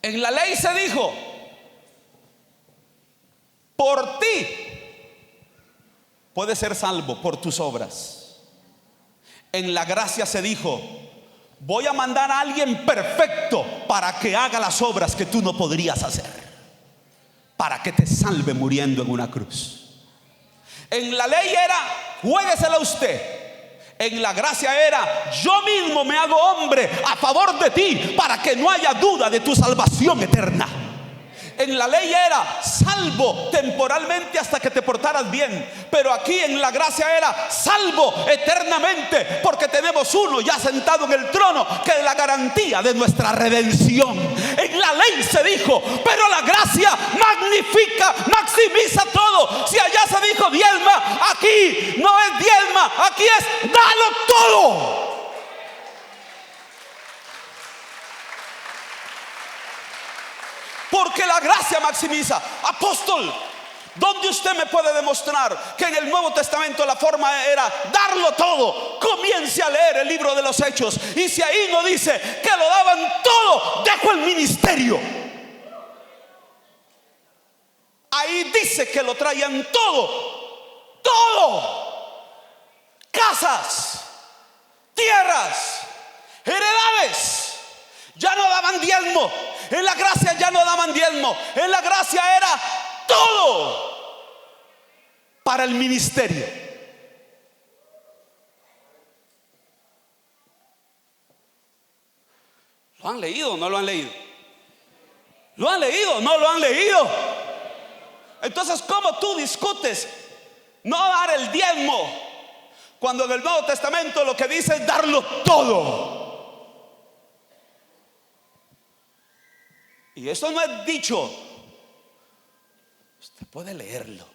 En la ley se dijo, por ti puedes ser salvo por tus obras. En la gracia se dijo, voy a mandar a alguien perfecto para que haga las obras que tú no podrías hacer, para que te salve muriendo en una cruz. En la ley era, juéguesela usted. En la gracia era, yo mismo me hago hombre a favor de ti para que no haya duda de tu salvación eterna. En la ley era salvo temporalmente hasta que te portaras bien, pero aquí en la gracia era salvo eternamente, porque tenemos uno ya sentado en el trono que es la garantía de nuestra redención. En la ley se dijo, pero la gracia magnifica, maximiza todo. Si allá se dijo diezma, aquí no es diezma, aquí es dalo todo. Porque la gracia maximiza. Apóstol, ¿dónde usted me puede demostrar que en el Nuevo Testamento la forma era darlo todo? Comience a leer el libro de los Hechos, y si ahí no dice que lo daban todo, dejo el ministerio. Ahí dice que lo traían todo, todo. Casas, tierras, heredades. Ya no daban diezmo. En la gracia ya no daban diezmo. En la gracia era todo para el ministerio. ¿Lo han leído o no lo han leído? ¿Lo han leído o no lo han leído? Entonces, ¿cómo tú discutes no dar el diezmo cuando en el Nuevo Testamento lo que dice es darlo todo? Y eso no es dicho. Usted puede leerlo.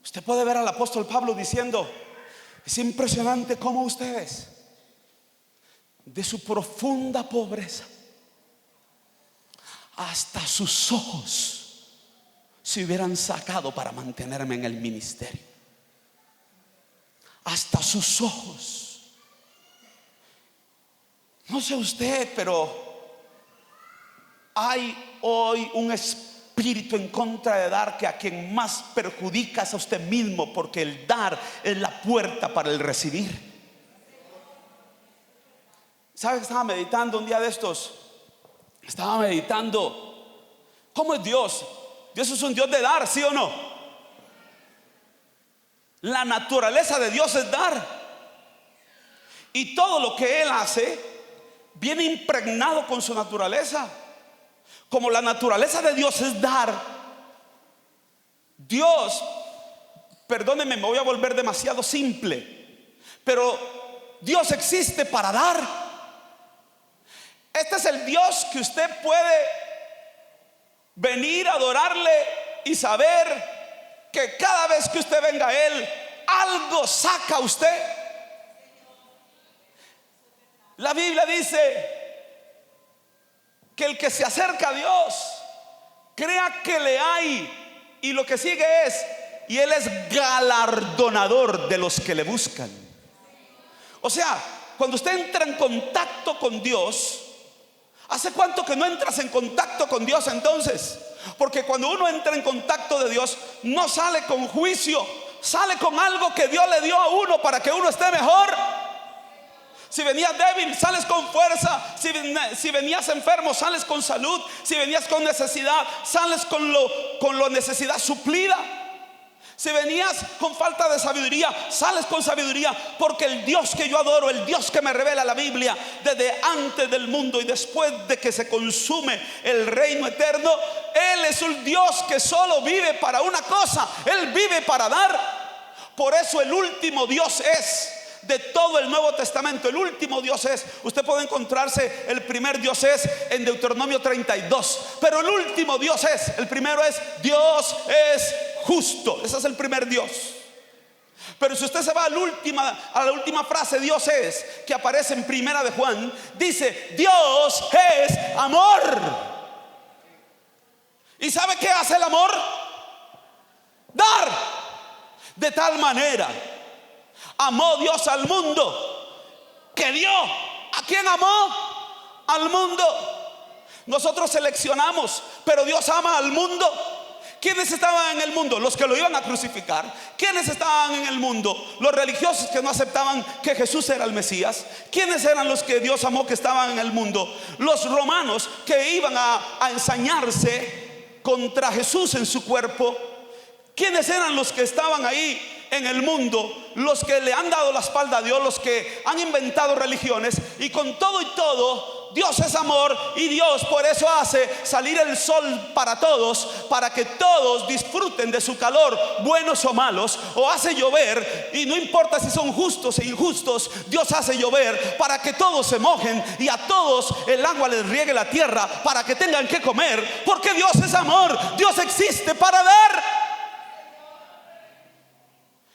Usted puede ver al apóstol Pablo diciendo, es impresionante cómo ustedes de su profunda pobreza, hasta sus ojos se hubieran sacado para mantenerme en el ministerio. Hasta sus ojos. No sé usted, pero hay hoy un espíritu en contra de dar, que a quien más perjudica es a usted mismo, porque el dar es la puerta para el recibir. ¿Sabe que estaba meditando un día de estos? Estaba meditando ¿cómo es Dios? Dios es un Dios de dar, ¿sí o no? La naturaleza de Dios es dar. Y todo lo que Él hace viene impregnado con su naturaleza. Como la naturaleza de Dios es dar, Dios, perdónenme, me voy a volver demasiado simple, pero Dios existe para dar. Este es el Dios que usted puede venir a adorarle y saber que cada vez que usted venga a Él, algo saca a usted. La Biblia dice que el que se acerca a Dios crea que le hay, y lo que sigue es: y Él es galardonador de los que le buscan. O sea, cuando usted entra en contacto con Dios, ¿hace cuánto que no entras en contacto con Dios entonces? Porque cuando uno entra en contacto de Dios, no sale con juicio, sale con algo que Dios le dio a uno para que uno esté mejor. Si venías débil, sales con fuerza. Si venías enfermo, sales con salud. Si venías con necesidad, sales con la necesidad suplida. Si venías con falta de sabiduría, sales con sabiduría. Porque el Dios que yo adoro, el Dios que me revela la Biblia desde antes del mundo y después de que se consume el reino eterno, Él es un Dios que solo vive para una cosa: Él vive para dar. Por eso el último Dios es de todo el Nuevo Testamento. El último Dios es, usted puede encontrarse, el primer Dios es en Deuteronomio 32, pero el último Dios es, el primero es: Dios es justo. Ese es el primer Dios. Pero si usted se va a la última frase, Dios es, que aparece en Primera de Juan, dice: Dios es amor. ¿Y sabe qué hace el amor? Dar. De tal manera amó Dios al mundo que dio. ¿A quién amó? Al mundo. Nosotros seleccionamos, pero Dios ama al mundo. ¿Quiénes estaban en el mundo? Los que lo iban a crucificar. ¿Quiénes estaban en el mundo? Los religiosos que no aceptaban que Jesús era el Mesías. ¿Quiénes eran los que Dios amó que estaban en el mundo? Los romanos que iban a ensañarse contra Jesús en su cuerpo. ¿Quiénes eran los que estaban ahí en el mundo? Los que le han dado la espalda a Dios, los que han inventado religiones. Y con todo y todo, Dios es amor, y Dios por eso hace salir el sol para todos, para que todos disfruten de su calor, buenos o malos. O hace llover, y no importa si son justos e injustos, Dios hace llover para que todos se mojen y a todos el agua les riegue la tierra para que tengan que comer. Porque Dios es amor, Dios existe para dar.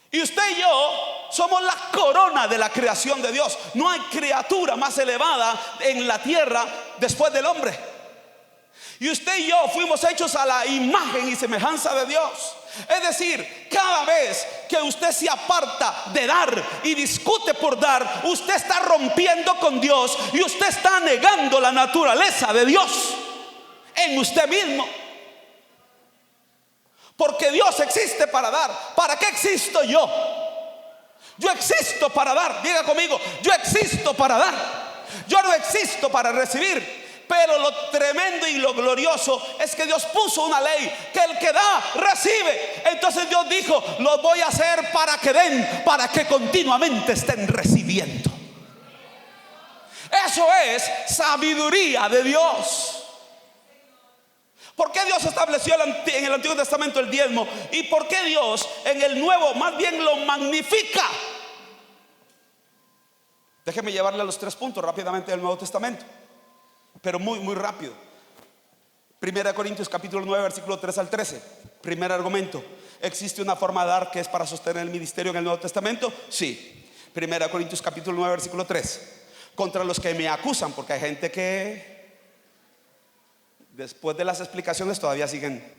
Y usted y yo somos la corona de la creación de Dios. No hay criatura más elevada en la tierra después del hombre. Y usted y yo fuimos hechos a la imagen y semejanza de Dios. Es decir, cada vez que usted se aparta de dar y discute por dar, usted está rompiendo con Dios y usted está negando la naturaleza de Dios en usted mismo. Porque Dios existe para dar. ¿Para qué existo yo? Yo existo para dar. Diga conmigo: yo existo para dar. Yo no existo para recibir. Pero lo tremendo y lo glorioso es que Dios puso una ley: que el que da, recibe. Entonces Dios dijo: lo voy a hacer para que den, para que continuamente estén recibiendo. Eso es sabiduría de Dios. ¿Por qué Dios estableció en el Antiguo Testamento el diezmo? ¿Y por qué Dios en el Nuevo más bien lo magnifica? Déjeme llevarle a los 3 puntos rápidamente del Nuevo Testamento, pero muy rápido. 1 Corintios capítulo 9 versículo 3 al 13. Primer argumento: ¿existe una forma de dar que es para sostener el ministerio en el Nuevo Testamento? Sí. 1 Corintios capítulo 9 versículo 3. contra los que me acusan, porque hay gente que después de las explicaciones todavía siguen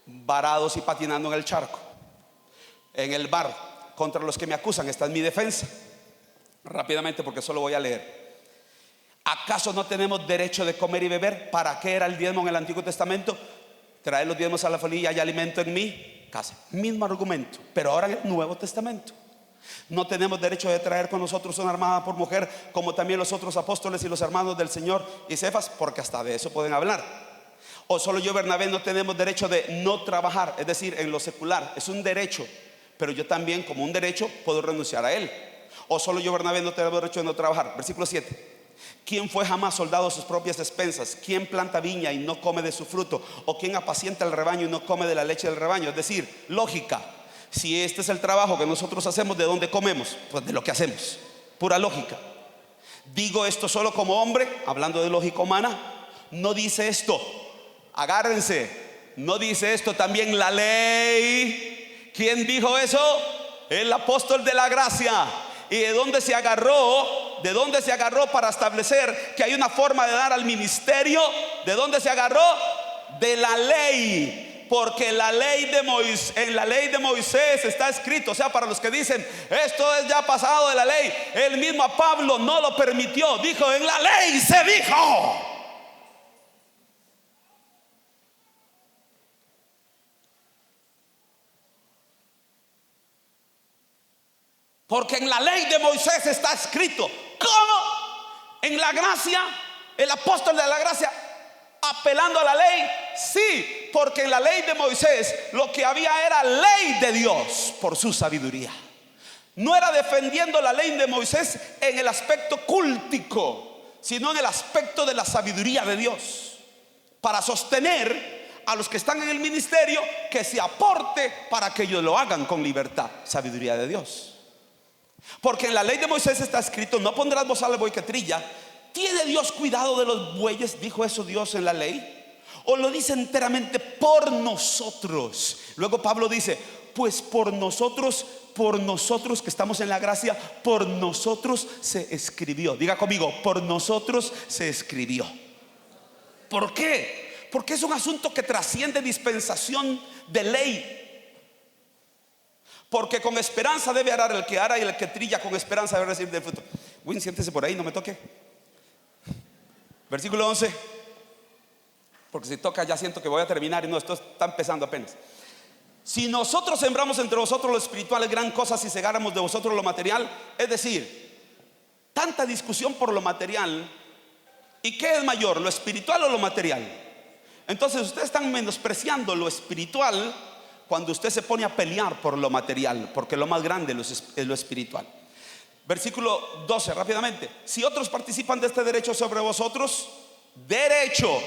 varados y patinando en el charco, en el bar. Contra los que me acusan, esta es mi defensa. Rápidamente, porque solo voy a leer. ¿Acaso no tenemos derecho de comer y beber? ¿Para qué era el diezmo en el Antiguo Testamento? Traer los diezmos a la familia, hay alimento en mi casa. Mismo argumento, pero ahora en el Nuevo Testamento. No tenemos derecho de traer con nosotros una armada por mujer, como también los otros apóstoles y los hermanos del Señor y Cefas, porque hasta de eso pueden hablar. O solo yo, Bernabé, no tenemos derecho de no trabajar, es decir, en lo secular. Es un derecho, pero yo también, como un derecho, puedo renunciar a él. O solo yo, Bernabé, no tenemos derecho de no trabajar. Versículo 7. ¿Quién fue jamás soldado a sus propias expensas? ¿Quién planta viña y no come de su fruto? ¿O quién apacienta el rebaño y no come de la leche del rebaño? Es decir, lógica. Si este es el trabajo que nosotros hacemos, ¿de dónde comemos? Pues de lo que hacemos. Pura lógica. Digo esto solo como hombre, hablando de lógica humana. No dice esto, agárrense, no dice esto también la ley. ¿Quién dijo eso? El apóstol de la gracia. ¿Y de dónde se agarró? ¿De dónde se agarró para establecer que hay una forma de dar al ministerio? ¿De dónde se agarró? De la ley. Porque en la ley de Moisés está escrito, o sea, para los que dicen esto es ya pasado de la ley, el mismo Pablo no lo permitió, dijo: en la ley se dijo. Porque en la ley de Moisés está escrito. ¿Cómo? En la gracia, el apóstol de la gracia apelando a la ley. Sí, porque en la ley de Moisés lo que había era ley de Dios por su sabiduría. No era defendiendo la ley de Moisés en el aspecto cultico, sino en el aspecto de la sabiduría de Dios, para sostener a los que están en el ministerio, que se aporte para que ellos lo hagan con libertad. Sabiduría de Dios. Porque en la ley de Moisés está escrito: no pondrás bozal al buey que trilla. ¿Tiene Dios cuidado de los bueyes? ¿Dijo eso Dios en la ley? ¿O lo dice enteramente por nosotros? Luego Pablo dice: pues por nosotros que estamos en la gracia, por nosotros se escribió. Diga conmigo: por nosotros se escribió. ¿Por qué? Porque es un asunto que trasciende dispensación de ley. Porque con esperanza debe arar el que ara, y el que trilla con esperanza debe recibir del fruto. Win, siéntese por ahí, no me toque. Versículo 11. Porque si toca ya siento que voy a terminar, y no, esto está empezando apenas. Si nosotros sembramos entre vosotros lo espiritual, es gran cosa si segáramos de vosotros lo material. Es decir, tanta discusión por lo material. ¿Y qué es mayor, lo espiritual o lo material? Entonces ustedes están menospreciando lo espiritual cuando usted se pone a pelear por lo material, porque lo más grande es lo espiritual. Versículo 12, rápidamente. Si otros participan de este derecho sobre vosotros, derecho,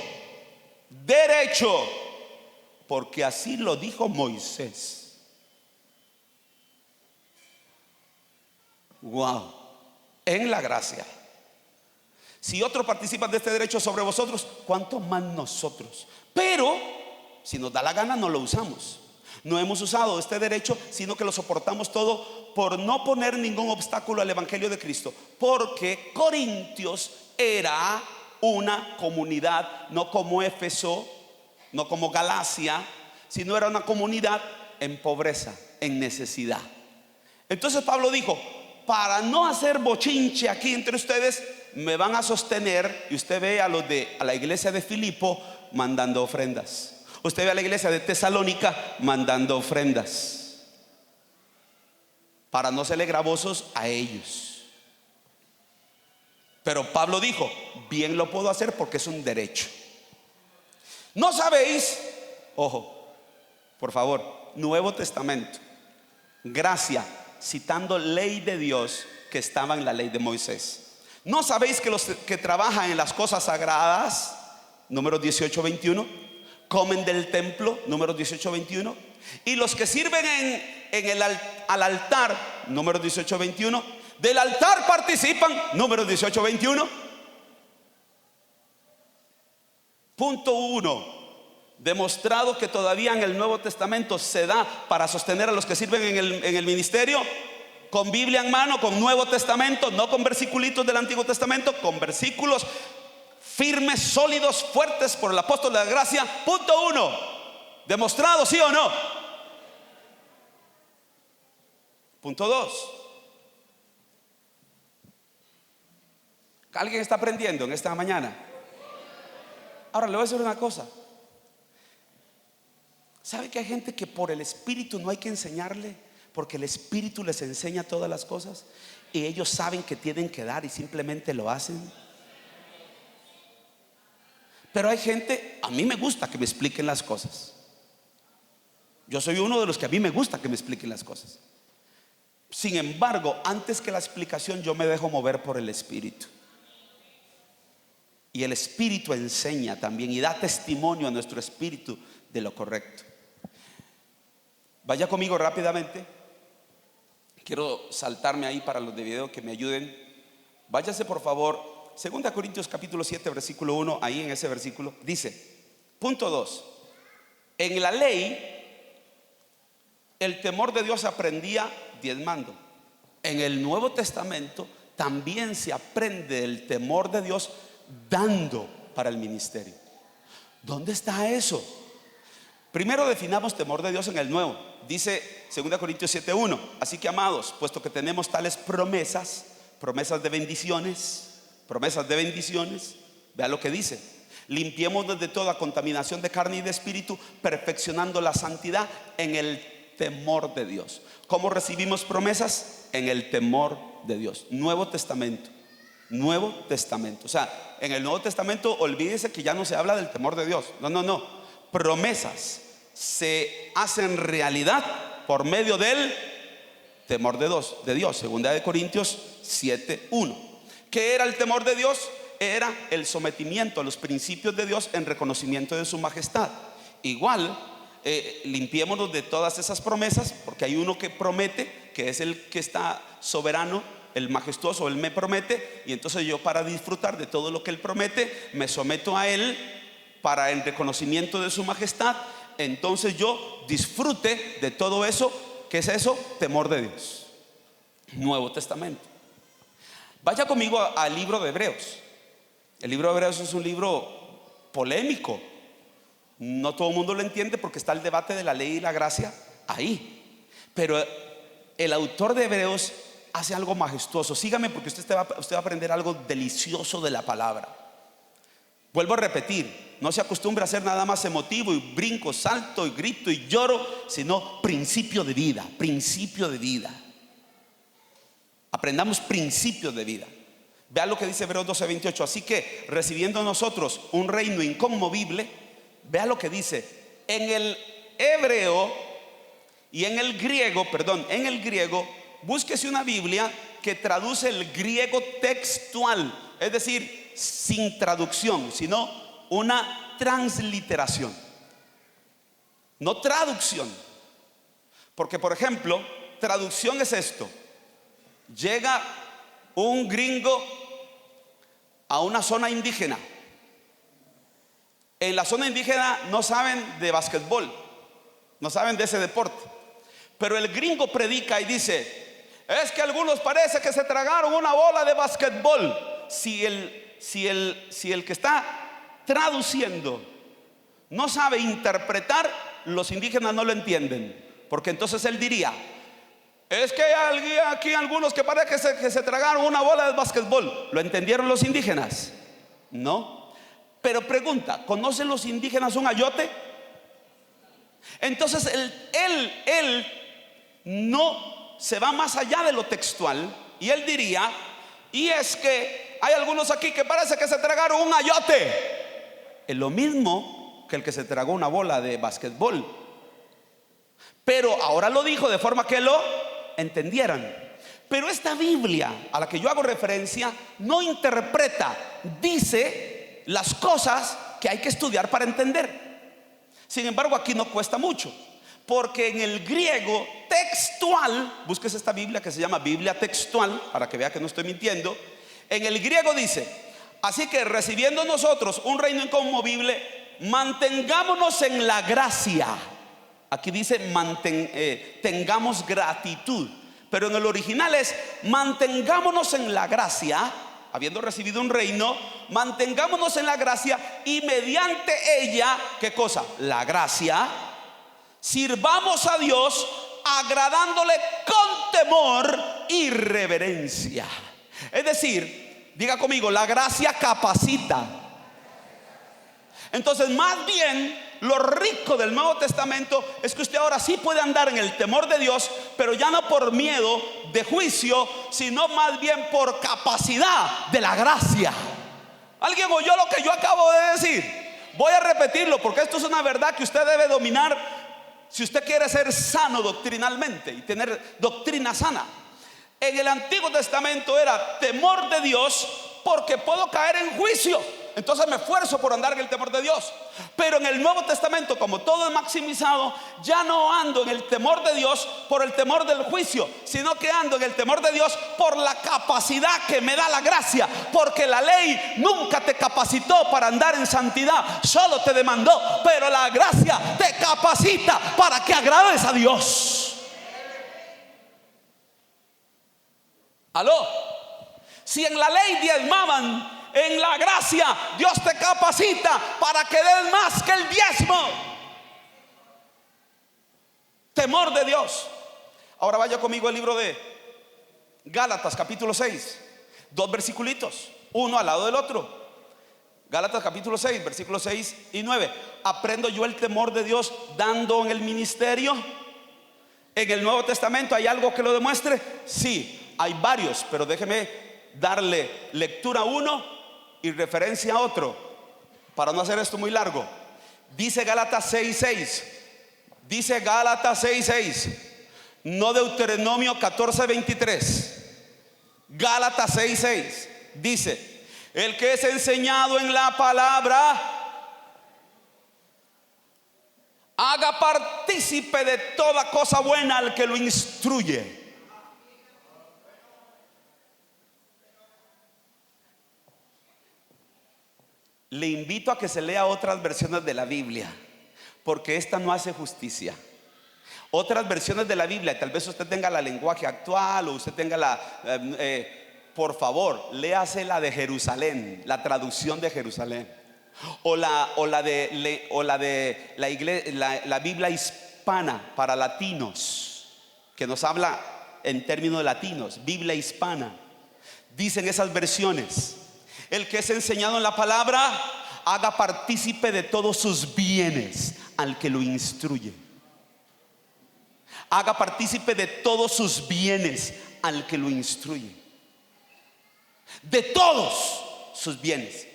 porque así lo dijo Moisés. Wow, en la gracia. Si otros participan de este derecho sobre vosotros, ¿cuánto más nosotros? Pero si nos da la gana no lo usamos. No hemos usado este derecho, sino que lo soportamos todo por no poner ningún obstáculo al evangelio de Cristo. Porque Corintios era una comunidad, no como Éfeso, no como Galacia, sino era una comunidad en pobreza, en necesidad. Entonces Pablo dijo: para no hacer bochinche aquí entre ustedes, me van a sostener. Y usted ve a la iglesia de Filipo mandando ofrendas. Usted ve a la iglesia de Tesalónica mandando ofrendas, para no serle gravosos a ellos. Pero Pablo dijo: bien lo puedo hacer porque es un derecho. ¿No sabéis? Ojo, por favor, Nuevo Testamento, gracia, citando ley de Dios que estaba en la ley de Moisés. ¿No sabéis que los que trabajan en las cosas sagradas, Números 18:21, comen del templo, Números 18:21, y los que sirven al altar, Números 18:21, del altar participan, Números 18:21? Punto 1. Demostrado que todavía en el Nuevo Testamento se da para sostener a los que sirven en el ministerio. con Biblia en mano, con Nuevo Testamento, no con versiculitos del Antiguo Testamento, con versículos firmes, sólidos, fuertes por el apóstol de la gracia. Punto 1, demostrado, ¿sí o no? Punto 2, ¿alguien está aprendiendo en esta mañana? Ahora le voy a decir una cosa. ¿Sabe que hay gente que por el Espíritu no hay que enseñarle? Porque el Espíritu les enseña todas las cosas y ellos saben que tienen que dar y simplemente lo hacen. Pero hay gente, a mí me gusta que me expliquen las cosas. Yo soy uno de los que a mí me gusta que me expliquen las cosas. Sin embargo, antes que la explicación, yo me dejo mover por el Espíritu. Y el Espíritu enseña también y da testimonio a nuestro espíritu de lo correcto. Vaya conmigo rápidamente. Quiero saltarme ahí para los de video que me ayuden. Váyase por favor, 2 Corintios capítulo 7 versículo 1. Ahí en ese versículo dice, punto 2, en la ley el temor de Dios se aprendía diezmando. En el Nuevo Testamento también se aprende el temor de Dios dando para el ministerio. ¿Dónde está eso? Primero definamos temor de Dios en el Nuevo. Dice 2 Corintios 7:1, así que amados, puesto que tenemos tales promesas, promesas de bendiciones, vea lo que dice: limpiémonos de toda contaminación de carne y de espíritu, perfeccionando la santidad en el temor de Dios. ¿Cómo recibimos promesas? En el temor de Dios. Nuevo Testamento. O sea, en el Nuevo Testamento olvídese que ya no se habla del temor de Dios. No. Promesas se hacen realidad por medio del temor de Dios. 2 Corintios 7:1. ¿Qué era el temor de Dios? Era el sometimiento a los principios de Dios en reconocimiento de su majestad. Igual, limpiémonos de todas esas promesas, porque hay uno que promete, que es el que está soberano, el majestuoso. Él me promete, y entonces yo, para disfrutar de todo lo que Él promete, me someto a Él para el reconocimiento de su majestad. Entonces yo disfrute de todo eso. ¿Qué es eso? Temor de Dios. Nuevo Testamento. Vaya conmigo al libro de Hebreos. El libro de Hebreos es un libro polémico. No todo el mundo lo entiende porque está el debate de la ley y la gracia ahí. Pero el autor de Hebreos hace algo majestuoso. Sígame, porque usted va a aprender algo delicioso de la palabra. Vuelvo a repetir, no se acostumbre a ser nada más emotivo y brinco, salto y grito y lloro, sino principio de vida. Aprendamos principios de vida. Vea lo que dice Hebreos 12:28. Así que recibiendo nosotros un reino inconmovible, vea lo que dice en el hebreo y en el griego, búsquese una Biblia que traduce el griego textual, es decir, sin traducción, sino una transliteración, no traducción. Porque, por ejemplo, traducción es esto: llega un gringo a una zona indígena. En la zona indígena no saben de básquetbol, no saben de ese deporte, pero el gringo predica y dice: es que algunos parece que se tragaron una bola de básquetbol. Si el que está traduciendo no sabe interpretar, los indígenas no lo entienden, porque entonces él diría: es que hay aquí algunos que parece que se tragaron una bola de básquetbol. ¿Lo entendieron los indígenas? No. Pero pregunta: ¿conocen los indígenas un ayote? Entonces él no se va más allá de lo textual, y él diría: y es que hay algunos aquí que parece que se tragaron un ayote. Es lo mismo que el que se tragó una bola de básquetbol, pero ahora lo dijo de forma que lo entendieran. Pero esta Biblia a la que yo hago referencia no interpreta, dice las cosas que hay que estudiar para entender. Sin embargo, aquí no cuesta mucho, porque en el griego textual, búsquese esta Biblia que se llama Biblia textual, para que vea que no estoy mintiendo. En el griego dice: así que recibiendo nosotros un reino inconmovible, mantengámonos en la gracia. Aquí dice tengamos gratitud, pero en el original es: mantengámonos en la gracia, habiendo recibido un reino, mantengámonos en la gracia y mediante ella, ¿qué cosa? La gracia, sirvamos a Dios agradándole con temor y reverencia. Es decir, diga conmigo, la gracia capacita. Entonces, más bien, lo rico del Nuevo Testamento es que usted ahora sí puede andar en el temor de Dios, pero ya no por miedo de juicio, sino más bien por capacidad de la gracia. ¿Alguien oyó lo que yo acabo de decir? Voy a repetirlo porque esto es una verdad que usted debe dominar si usted quiere ser sano doctrinalmente y tener doctrina sana. En el Antiguo Testamento era temor de Dios porque puedo caer en juicio, entonces me esfuerzo por andar en el temor de Dios. Pero en el Nuevo Testamento, como todo es maximizado, ya no ando en el temor de Dios por el temor del juicio, sino que ando en el temor de Dios por la capacidad que me da la gracia. Porque la ley nunca te capacitó para andar en santidad, solo te demandó, pero la gracia te capacita para que agrades a Dios. ¿Aló? Si en la ley diezmaban, en la gracia Dios te capacita para que des más que el diezmo. Temor de Dios. Ahora vaya conmigo al libro de Gálatas capítulo 6, 2 versiculitos, uno al lado del otro. Gálatas capítulo 6, versículos 6 y 9. ¿Aprendo yo el temor de Dios dando en el ministerio? ¿En el Nuevo Testamento hay algo que lo demuestre? Sí, hay varios, pero déjeme darle lectura a uno y referencia a otro para no hacer esto muy largo. Dice Gálatas 6:6. Dice Gálatas 6:6, no Deuteronomio 14:23. Gálatas 6:6 dice: el que es enseñado en la palabra, haga partícipe de toda cosa buena al que lo instruye. Le invito a que se lea otras versiones de la Biblia, porque esta no hace justicia. Otras versiones de la Biblia, tal vez usted tenga la lenguaje actual o usted tenga la, por favor, léase la de Jerusalén, la traducción de Jerusalén, o la de la Biblia hispana para latinos, que nos habla en términos latinos, Biblia hispana. Dicen esas versiones: el que es enseñado en la palabra, haga partícipe de todos sus bienes al que lo instruye. Haga partícipe de todos sus bienes al que lo instruye. De todos sus bienes.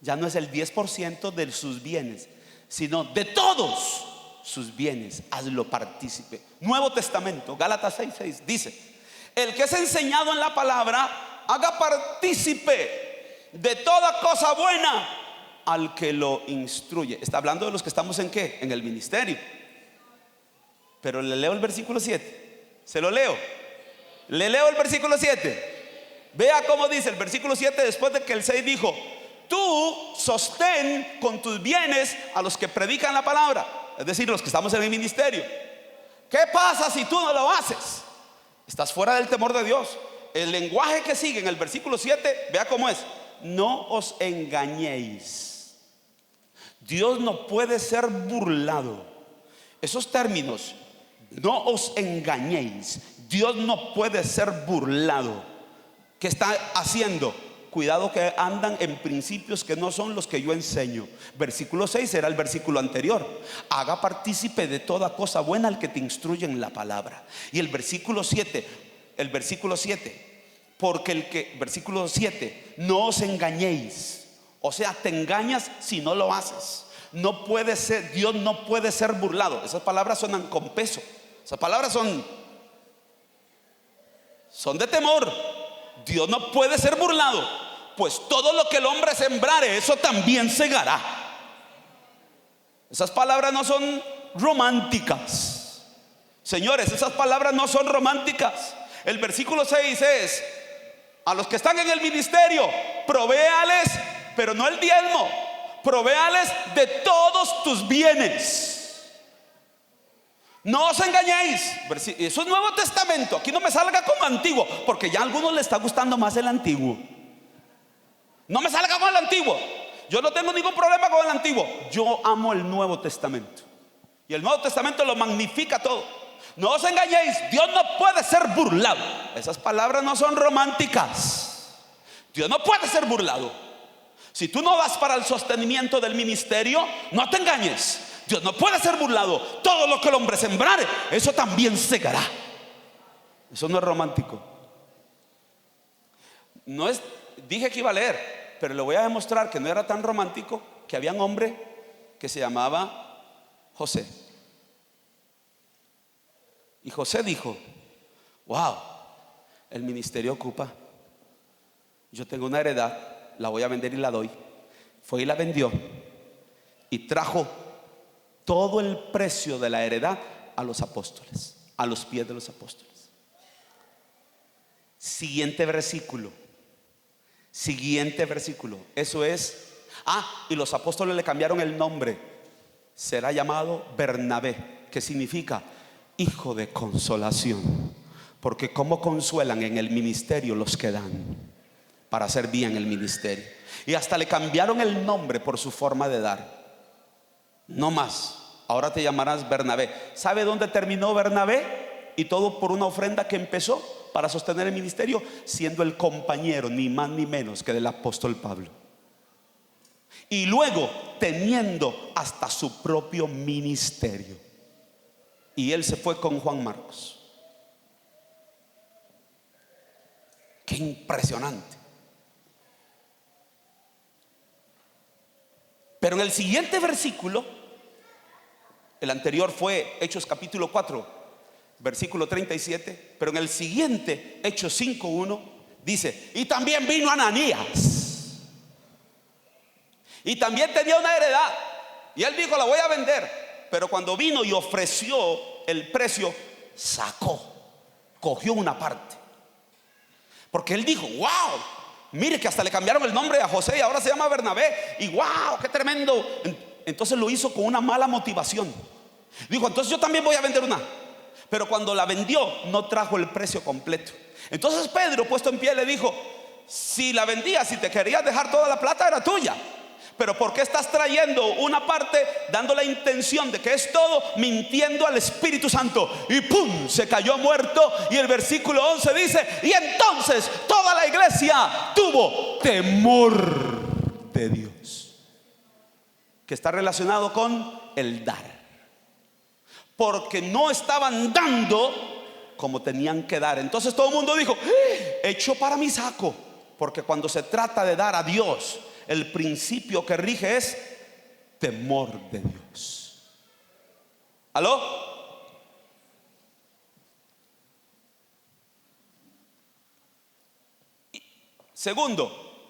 Ya no es el 10% de sus bienes, sino de todos sus bienes, hazlo partícipe. Nuevo Testamento, Gálatas 6:6 dice: el que es enseñado en la palabra, haga partícipe de toda cosa buena al que lo instruye. Está hablando de los que estamos en ¿qué? En el ministerio. Pero le leo el versículo 7. Se lo leo. Le leo el versículo 7. Vea cómo dice el versículo 7, después de que el 6 dijo: tú sostén con tus bienes a los que predican la palabra, es decir, los que estamos en el ministerio. ¿Qué pasa si tú no lo haces? Estás fuera del temor de Dios. El lenguaje que sigue en el versículo 7, vea cómo es: no os engañéis. Dios no puede ser burlado. Esos términos, no os engañéis, Dios no puede ser burlado. ¿Qué está haciendo? Cuidado que andan en principios que no son los que yo enseño. Versículo 6 era el versículo anterior: haga partícipe de toda cosa buena al que te instruye en la palabra. Y el versículo 7, porque versículo 7, no os engañéis. O sea, te engañas si no lo haces. No puede ser, Dios no puede ser burlado. Esas palabras suenan con peso. Esas palabras son de temor. Dios no puede ser burlado, pues todo lo que el hombre sembrare, eso también segará. Esas palabras no son románticas. Señores, esas palabras no son románticas. El versículo 6 es: a los que están en el ministerio, provéales, pero no el diezmo, provéales de todos tus bienes. No os engañéis. Eso es Nuevo Testamento. Aquí no me salga con Antiguo, porque ya a algunos les está gustando más el Antiguo. No me salga con el Antiguo. Yo no tengo ningún problema con el Antiguo. Yo amo el Nuevo Testamento. Y el Nuevo Testamento lo magnifica todo. No os engañéis, Dios no puede ser burlado. Esas palabras no son románticas. Dios no puede ser burlado. Si tú no das para el sostenimiento del ministerio, no te engañes. Dios no puede ser burlado. Todo lo que el hombre sembrare, eso también segará. Eso no es romántico. No es, dije que iba a leer, pero le voy a demostrar que no era tan romántico. Que había un hombre que se llamaba José. Y José dijo: wow, el ministerio ocupa. Yo tengo una heredad, la voy a vender y la doy. Fue y la vendió y trajo todo el precio de la heredad a los apóstoles, a los pies de los apóstoles. Siguiente versículo. Eso es. Y los apóstoles le cambiaron el nombre. Será llamado Bernabé, que significa hijo de consolación, porque como consuelan en el ministerio los que dan, para hacer bien el ministerio. Y hasta le cambiaron el nombre por su forma de dar. No más, ahora te llamarás Bernabé. ¿Sabe dónde terminó Bernabé? Y todo por una ofrenda que empezó para sostener el ministerio, siendo el compañero ni más ni menos que del apóstol Pablo. Y luego teniendo hasta su propio ministerio. Y él se fue con Juan Marcos. Qué impresionante. Pero en el siguiente versículo, el anterior fue Hechos capítulo 4, versículo 37. Pero en el siguiente, Hechos 5:1, dice: y también vino Ananías, y también tenía una heredad, y él dijo: la voy a vender. Pero cuando vino y ofreció el precio, cogió una parte. Porque él dijo: wow, mire que hasta le cambiaron el nombre a José y ahora se llama Bernabé. Y wow, qué tremendo. Entonces lo hizo con una mala motivación. Dijo: entonces yo también voy a vender una. Pero cuando la vendió, no trajo el precio completo. Entonces Pedro, puesto en pie, le dijo: si la vendías, si te querías dejar toda la plata, era tuya. Pero ¿por qué estás trayendo una parte, dando la intención de que es todo, mintiendo al Espíritu Santo? Y ¡pum!, se cayó muerto. Y el versículo 11 dice: y entonces toda la iglesia tuvo temor de Dios, que está relacionado con el dar. Porque no estaban dando como tenían que dar. Entonces todo el mundo dijo: echo para mi saco. Porque cuando se trata de dar a Dios, el principio que rige es temor de Dios. ¿Aló? Segundo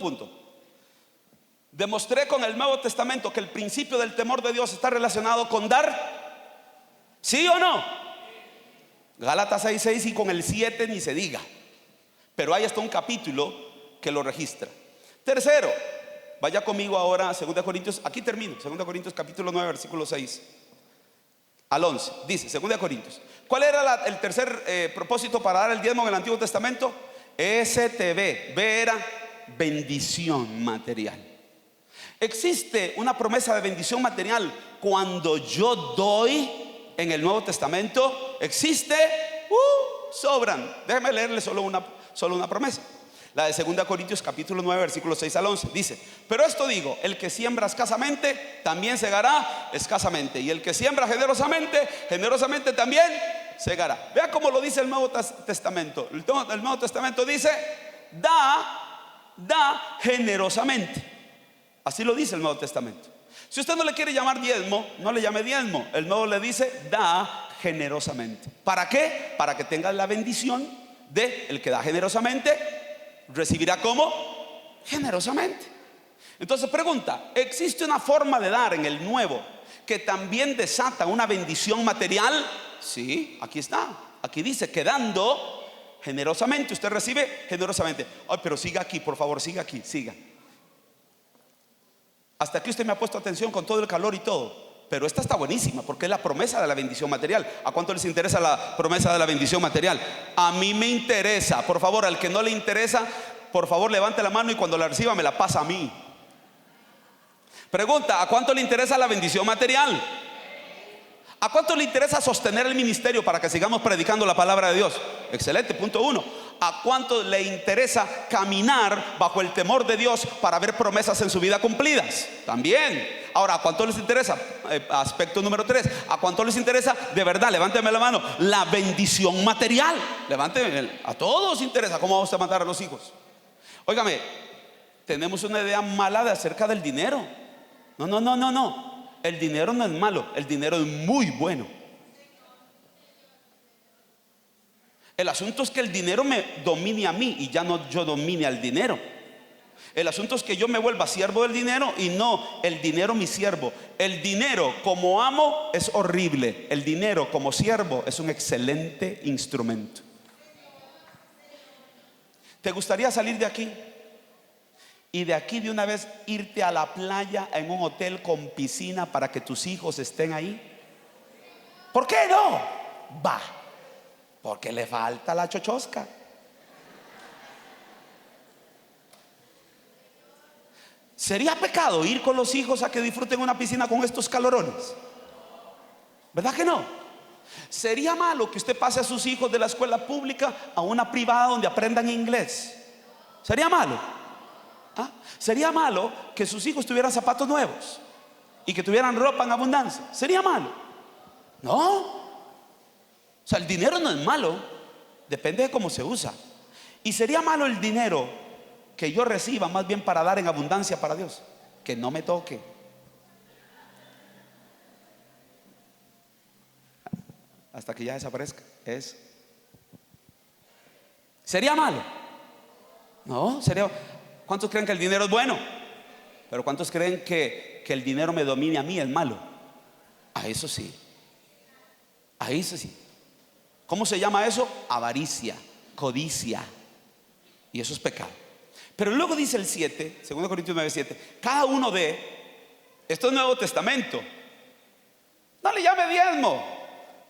punto. Demostré con el Nuevo Testamento que el principio del temor de Dios está relacionado con dar. ¿Sí o no? Gálatas 6:6, y con el 7 ni se diga. Pero hay hasta un capítulo que lo registra. Tercero, vaya conmigo ahora a 2 Corintios. Aquí termino, 2 Corintios capítulo 9, versículo 6 al 11. Dice 2 Corintios: ¿cuál era el tercer propósito para dar el diezmo en el Antiguo Testamento? STB. B era bendición material. Existe una promesa de bendición material cuando yo doy en el Nuevo Testamento. Existe, sobran. Déjeme leerle solo una promesa. La de 2 Corintios capítulo 9, versículo 6 al 11. Dice: pero esto digo, el que siembra escasamente, también segará escasamente. Y el que siembra generosamente, generosamente también segará. Vea cómo lo dice el Nuevo Testamento. El Nuevo Testamento dice: da generosamente. Así lo dice el Nuevo Testamento. Si usted no le quiere llamar diezmo, no le llame diezmo. El Nuevo le dice: da generosamente. ¿Para qué? Para que tenga la bendición de el que da generosamente recibirá como generosamente. Entonces pregunta: ¿existe una forma de dar en el Nuevo que también desata una bendición material? Sí, aquí está. Aquí dice que dando generosamente usted recibe generosamente. Ay, pero siga aquí, por favor, siga aquí, siga. Hasta aquí usted me ha puesto atención con todo el calor y todo. Pero esta está buenísima porque es la promesa de la bendición material. ¿A cuánto les interesa la promesa de la bendición material? A mí me interesa. Por favor, al que no le interesa, por favor levante la mano y cuando la reciba me la pasa a mí. Pregunta, ¿a cuánto le interesa la bendición material? ¿A cuánto le interesa sostener el ministerio para que sigamos predicando la palabra de Dios? Excelente, punto 1. ¿A cuánto le interesa caminar bajo el temor de Dios para ver promesas en su vida cumplidas? También. Ahora, ¿a cuánto les interesa? Aspecto número 3. ¿A cuánto les interesa? De verdad, levánteme la mano. La bendición material. Levánteme. A todos interesa. ¿Cómo vamos a matar a los hijos? Óigame, tenemos una idea mala de acerca del dinero. No. El dinero no es malo, el dinero es muy bueno. El asunto es que el dinero me domine a mí y ya no yo domine al dinero. El asunto es que yo me vuelva siervo del dinero y no el dinero mi siervo. El dinero como amo es horrible. El dinero como siervo es un excelente instrumento. ¿Te gustaría salir de aquí? Y de aquí de una vez irte a la playa en un hotel con piscina para que tus hijos estén ahí. ¿Por qué no? Va, porque le falta la chochosca. ¿Sería pecado ir con los hijos a que disfruten una piscina con estos calorones? ¿Verdad que no? ¿Sería malo que usted pase a sus hijos de la escuela pública a una privada donde aprendan inglés? ¿Sería malo? ¿Sería malo que sus hijos tuvieran zapatos nuevos y que tuvieran ropa en abundancia? ¿Sería malo? No. O sea, el dinero no es malo, depende de cómo se usa. Y sería malo el dinero que yo reciba más bien para dar en abundancia para Dios, que no me toque. Hasta que ya desaparezca. ¿Sería malo? No, sería. ¿Cuántos creen que el dinero es bueno? Pero ¿cuántos creen que el dinero me domine a mí es malo? A eso sí. A eso sí. ¿Cómo se llama eso? Avaricia, codicia. Y eso es pecado. Pero luego dice el 7, 2 Corintios 9:7, cada uno de, esto es Nuevo Testamento, no le llame diezmo,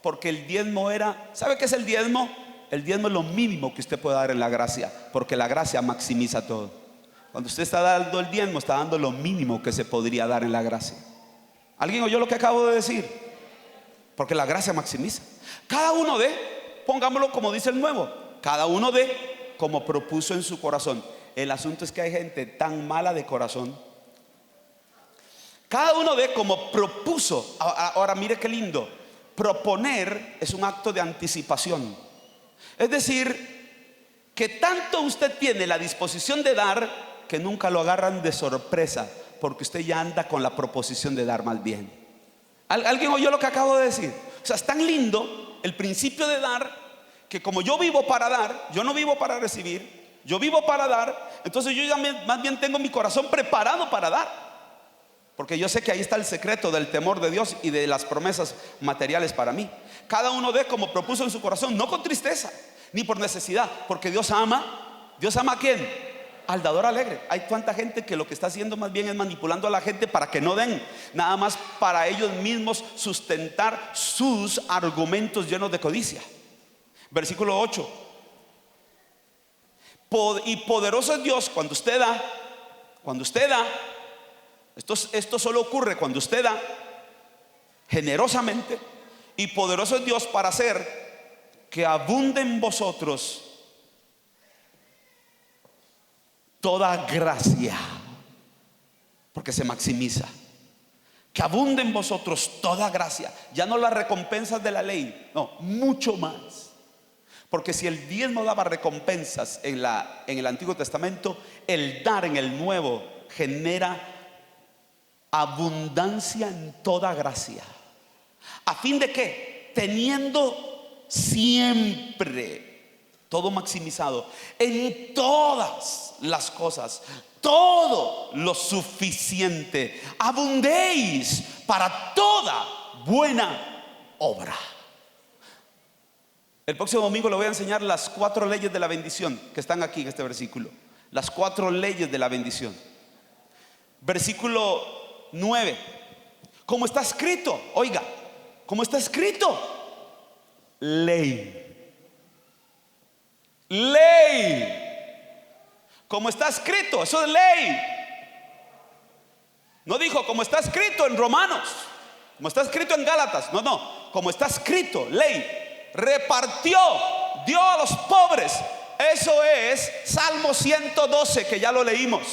porque el diezmo era, ¿sabe qué es el diezmo? El diezmo es lo mínimo que usted puede dar en la gracia, porque la gracia maximiza todo. Cuando usted está dando el diezmo, está dando lo mínimo que se podría dar en la gracia. ¿Alguien oyó lo que acabo de decir? Porque la gracia maximiza. Cada uno de, pongámoslo como dice el nuevo, cada uno de como propuso en su corazón. El asunto es que hay gente tan mala de corazón. Cada uno de como propuso. Ahora mire qué lindo. Proponer es un acto de anticipación. Es decir, que tanto usted tiene la disposición de dar que nunca lo agarran de sorpresa, porque usted ya anda con la proposición de dar más bien. ¿Alguien oyó lo que acabo de decir? O sea, es tan lindo el principio de dar, que como yo vivo para dar, yo no vivo para recibir, yo vivo para dar. Entonces yo ya más bien tengo mi corazón preparado para dar, porque yo sé que ahí está el secreto del temor de Dios y de las promesas materiales para mí. Cada uno de como propuso en su corazón, no con tristeza ni por necesidad, porque Dios ama. ¿Dios ama a quién? Al dador alegre. Hay tanta gente que lo que está haciendo más bien es manipulando a la gente para que no den, nada más para ellos mismos sustentar sus argumentos llenos de codicia. Versículo 8. Y poderoso es Dios cuando usted da. Cuando usted da, esto solo ocurre cuando usted da generosamente. Y poderoso es Dios para hacer que abunde en vosotros toda gracia, porque se maximiza. Que abunde en vosotros toda gracia. Ya no las recompensas de la ley, no, mucho más. Porque si el diezmo daba recompensas en el Antiguo Testamento, el dar en el Nuevo genera abundancia en toda gracia. ¿A fin de qué? Teniendo siempre todo maximizado en todas las cosas, todo lo suficiente, abundéis para toda buena obra. El próximo domingo le voy a enseñar las 4 leyes de la bendición que están aquí en este versículo. Las 4 leyes de la bendición. Versículo 9. como está escrito, oiga, como está escrito, ley. Ley. Como está escrito, eso es ley. No dijo como está escrito en Romanos, como está escrito en Gálatas. No, como está escrito, ley. Repartió, dio a los pobres. Eso es Salmo 112, que ya lo leímos.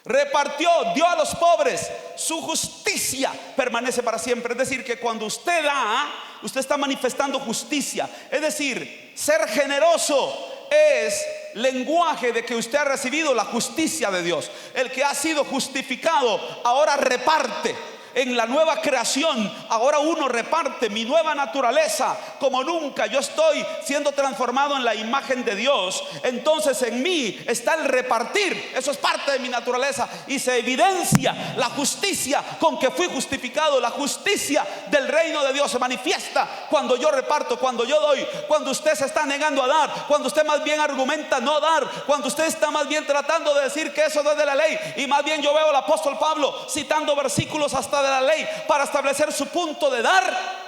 Repartió, dio a los pobres. Su justicia permanece para siempre. Es decir, que cuando usted da, usted está manifestando justicia. Es decir, ser generoso es lenguaje de que usted ha recibido la justicia de Dios. El que ha sido justificado ahora reparte. En la nueva creación ahora uno reparte. Mi nueva naturaleza, como nunca yo estoy siendo transformado en la imagen de Dios, entonces en mí está el repartir. Eso es parte de mi naturaleza y se evidencia la justicia con que fui justificado. La justicia del reino de Dios se manifiesta cuando yo reparto, cuando yo doy. Cuando usted se está negando a dar, cuando usted más bien argumenta no dar, cuando usted está más bien tratando de decir que eso no es de la ley, y más bien yo veo al apóstol Pablo citando versículos hasta de la ley para establecer su punto de dar.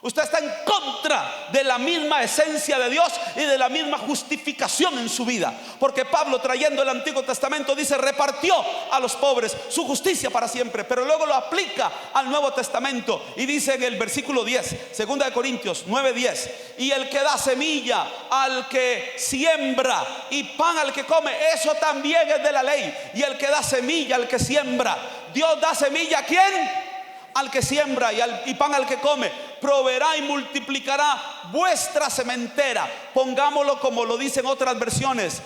Usted está en contra de la misma esencia de Dios y de la misma justificación en su vida, porque Pablo, trayendo el Antiguo Testamento, dice repartió a los pobres su justicia para siempre, pero luego lo aplica al Nuevo Testamento y dice en el versículo 10, 2 de Corintios 9:10, y el que da semilla al que siembra y pan al que come, eso también es de la ley. Y el que da semilla al que siembra, Dios da semilla ¿a quién? Al que siembra y pan al que come. Proveerá y multiplicará vuestra sementera. Pongámoslo como lo dicen otras versiones.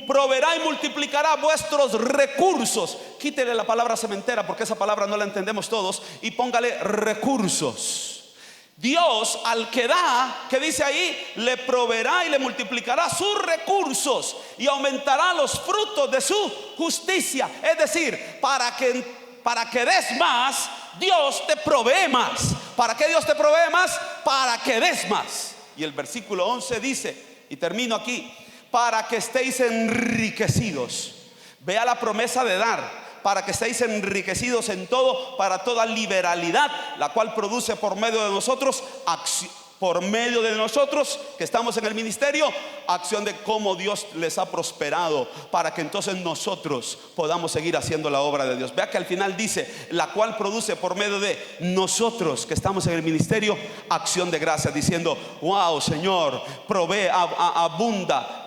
Proveerá y multiplicará vuestros recursos. Quítele la palabra sementera porque esa palabra no la entendemos todos, y póngale recursos. Dios al que da, que dice ahí, le proveerá y le multiplicará sus recursos y aumentará los frutos de su justicia. Es decir, para que des más, Dios te provee más. ¿Para qué Dios te provee más? Para que des más. Y el versículo 11 dice, y termino aquí, para que estéis enriquecidos. Vea la promesa de dar, para que estéis enriquecidos en todo, para toda liberalidad, la cual produce por medio de nosotros que estamos en el ministerio, acción de cómo Dios les ha prosperado, para que entonces nosotros podamos seguir haciendo la obra de Dios. Vea que al final dice, la cual produce por medio de nosotros que estamos en el ministerio, acción de gracias, diciendo, wow, Señor, provee, abunda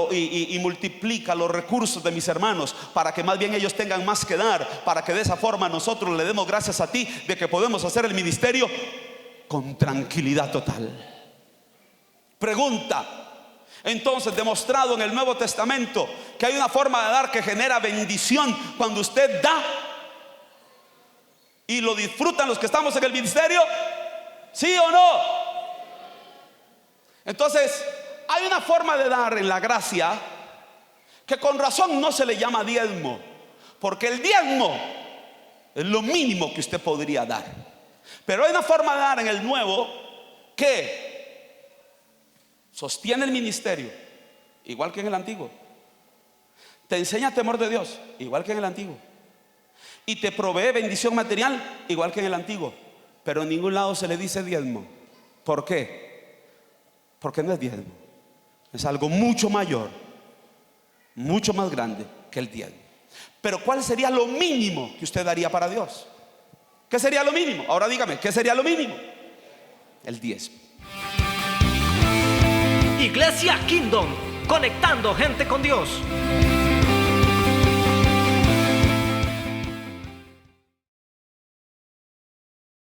y multiplica los recursos de mis hermanos, para que más bien ellos tengan más que dar, para que de esa forma nosotros le demos gracias a ti de que podemos hacer el ministerio con tranquilidad total. Pregunta: entonces, demostrado en el Nuevo Testamento que hay una forma de dar que genera bendición cuando usted da, y lo disfrutan los que estamos en el ministerio, ¿sí o no? Entonces, hay una forma de dar en la gracia que con razón no se le llama diezmo, porque el diezmo es lo mínimo que usted podría dar. Pero hay una forma de dar en el nuevo que sostiene el ministerio, igual que en el antiguo. Te enseña temor de Dios, igual que en el antiguo. Y te provee bendición material, igual que en el antiguo. Pero en ningún lado se le dice diezmo. ¿Por qué? Porque no es diezmo. Es algo mucho mayor, mucho más grande que el diezmo. Pero ¿cuál sería lo mínimo que usted daría para Dios? ¿Qué sería lo mínimo? Ahora dígame, ¿qué sería lo mínimo? El diezmo. Iglesia Kingdom, conectando gente con Dios.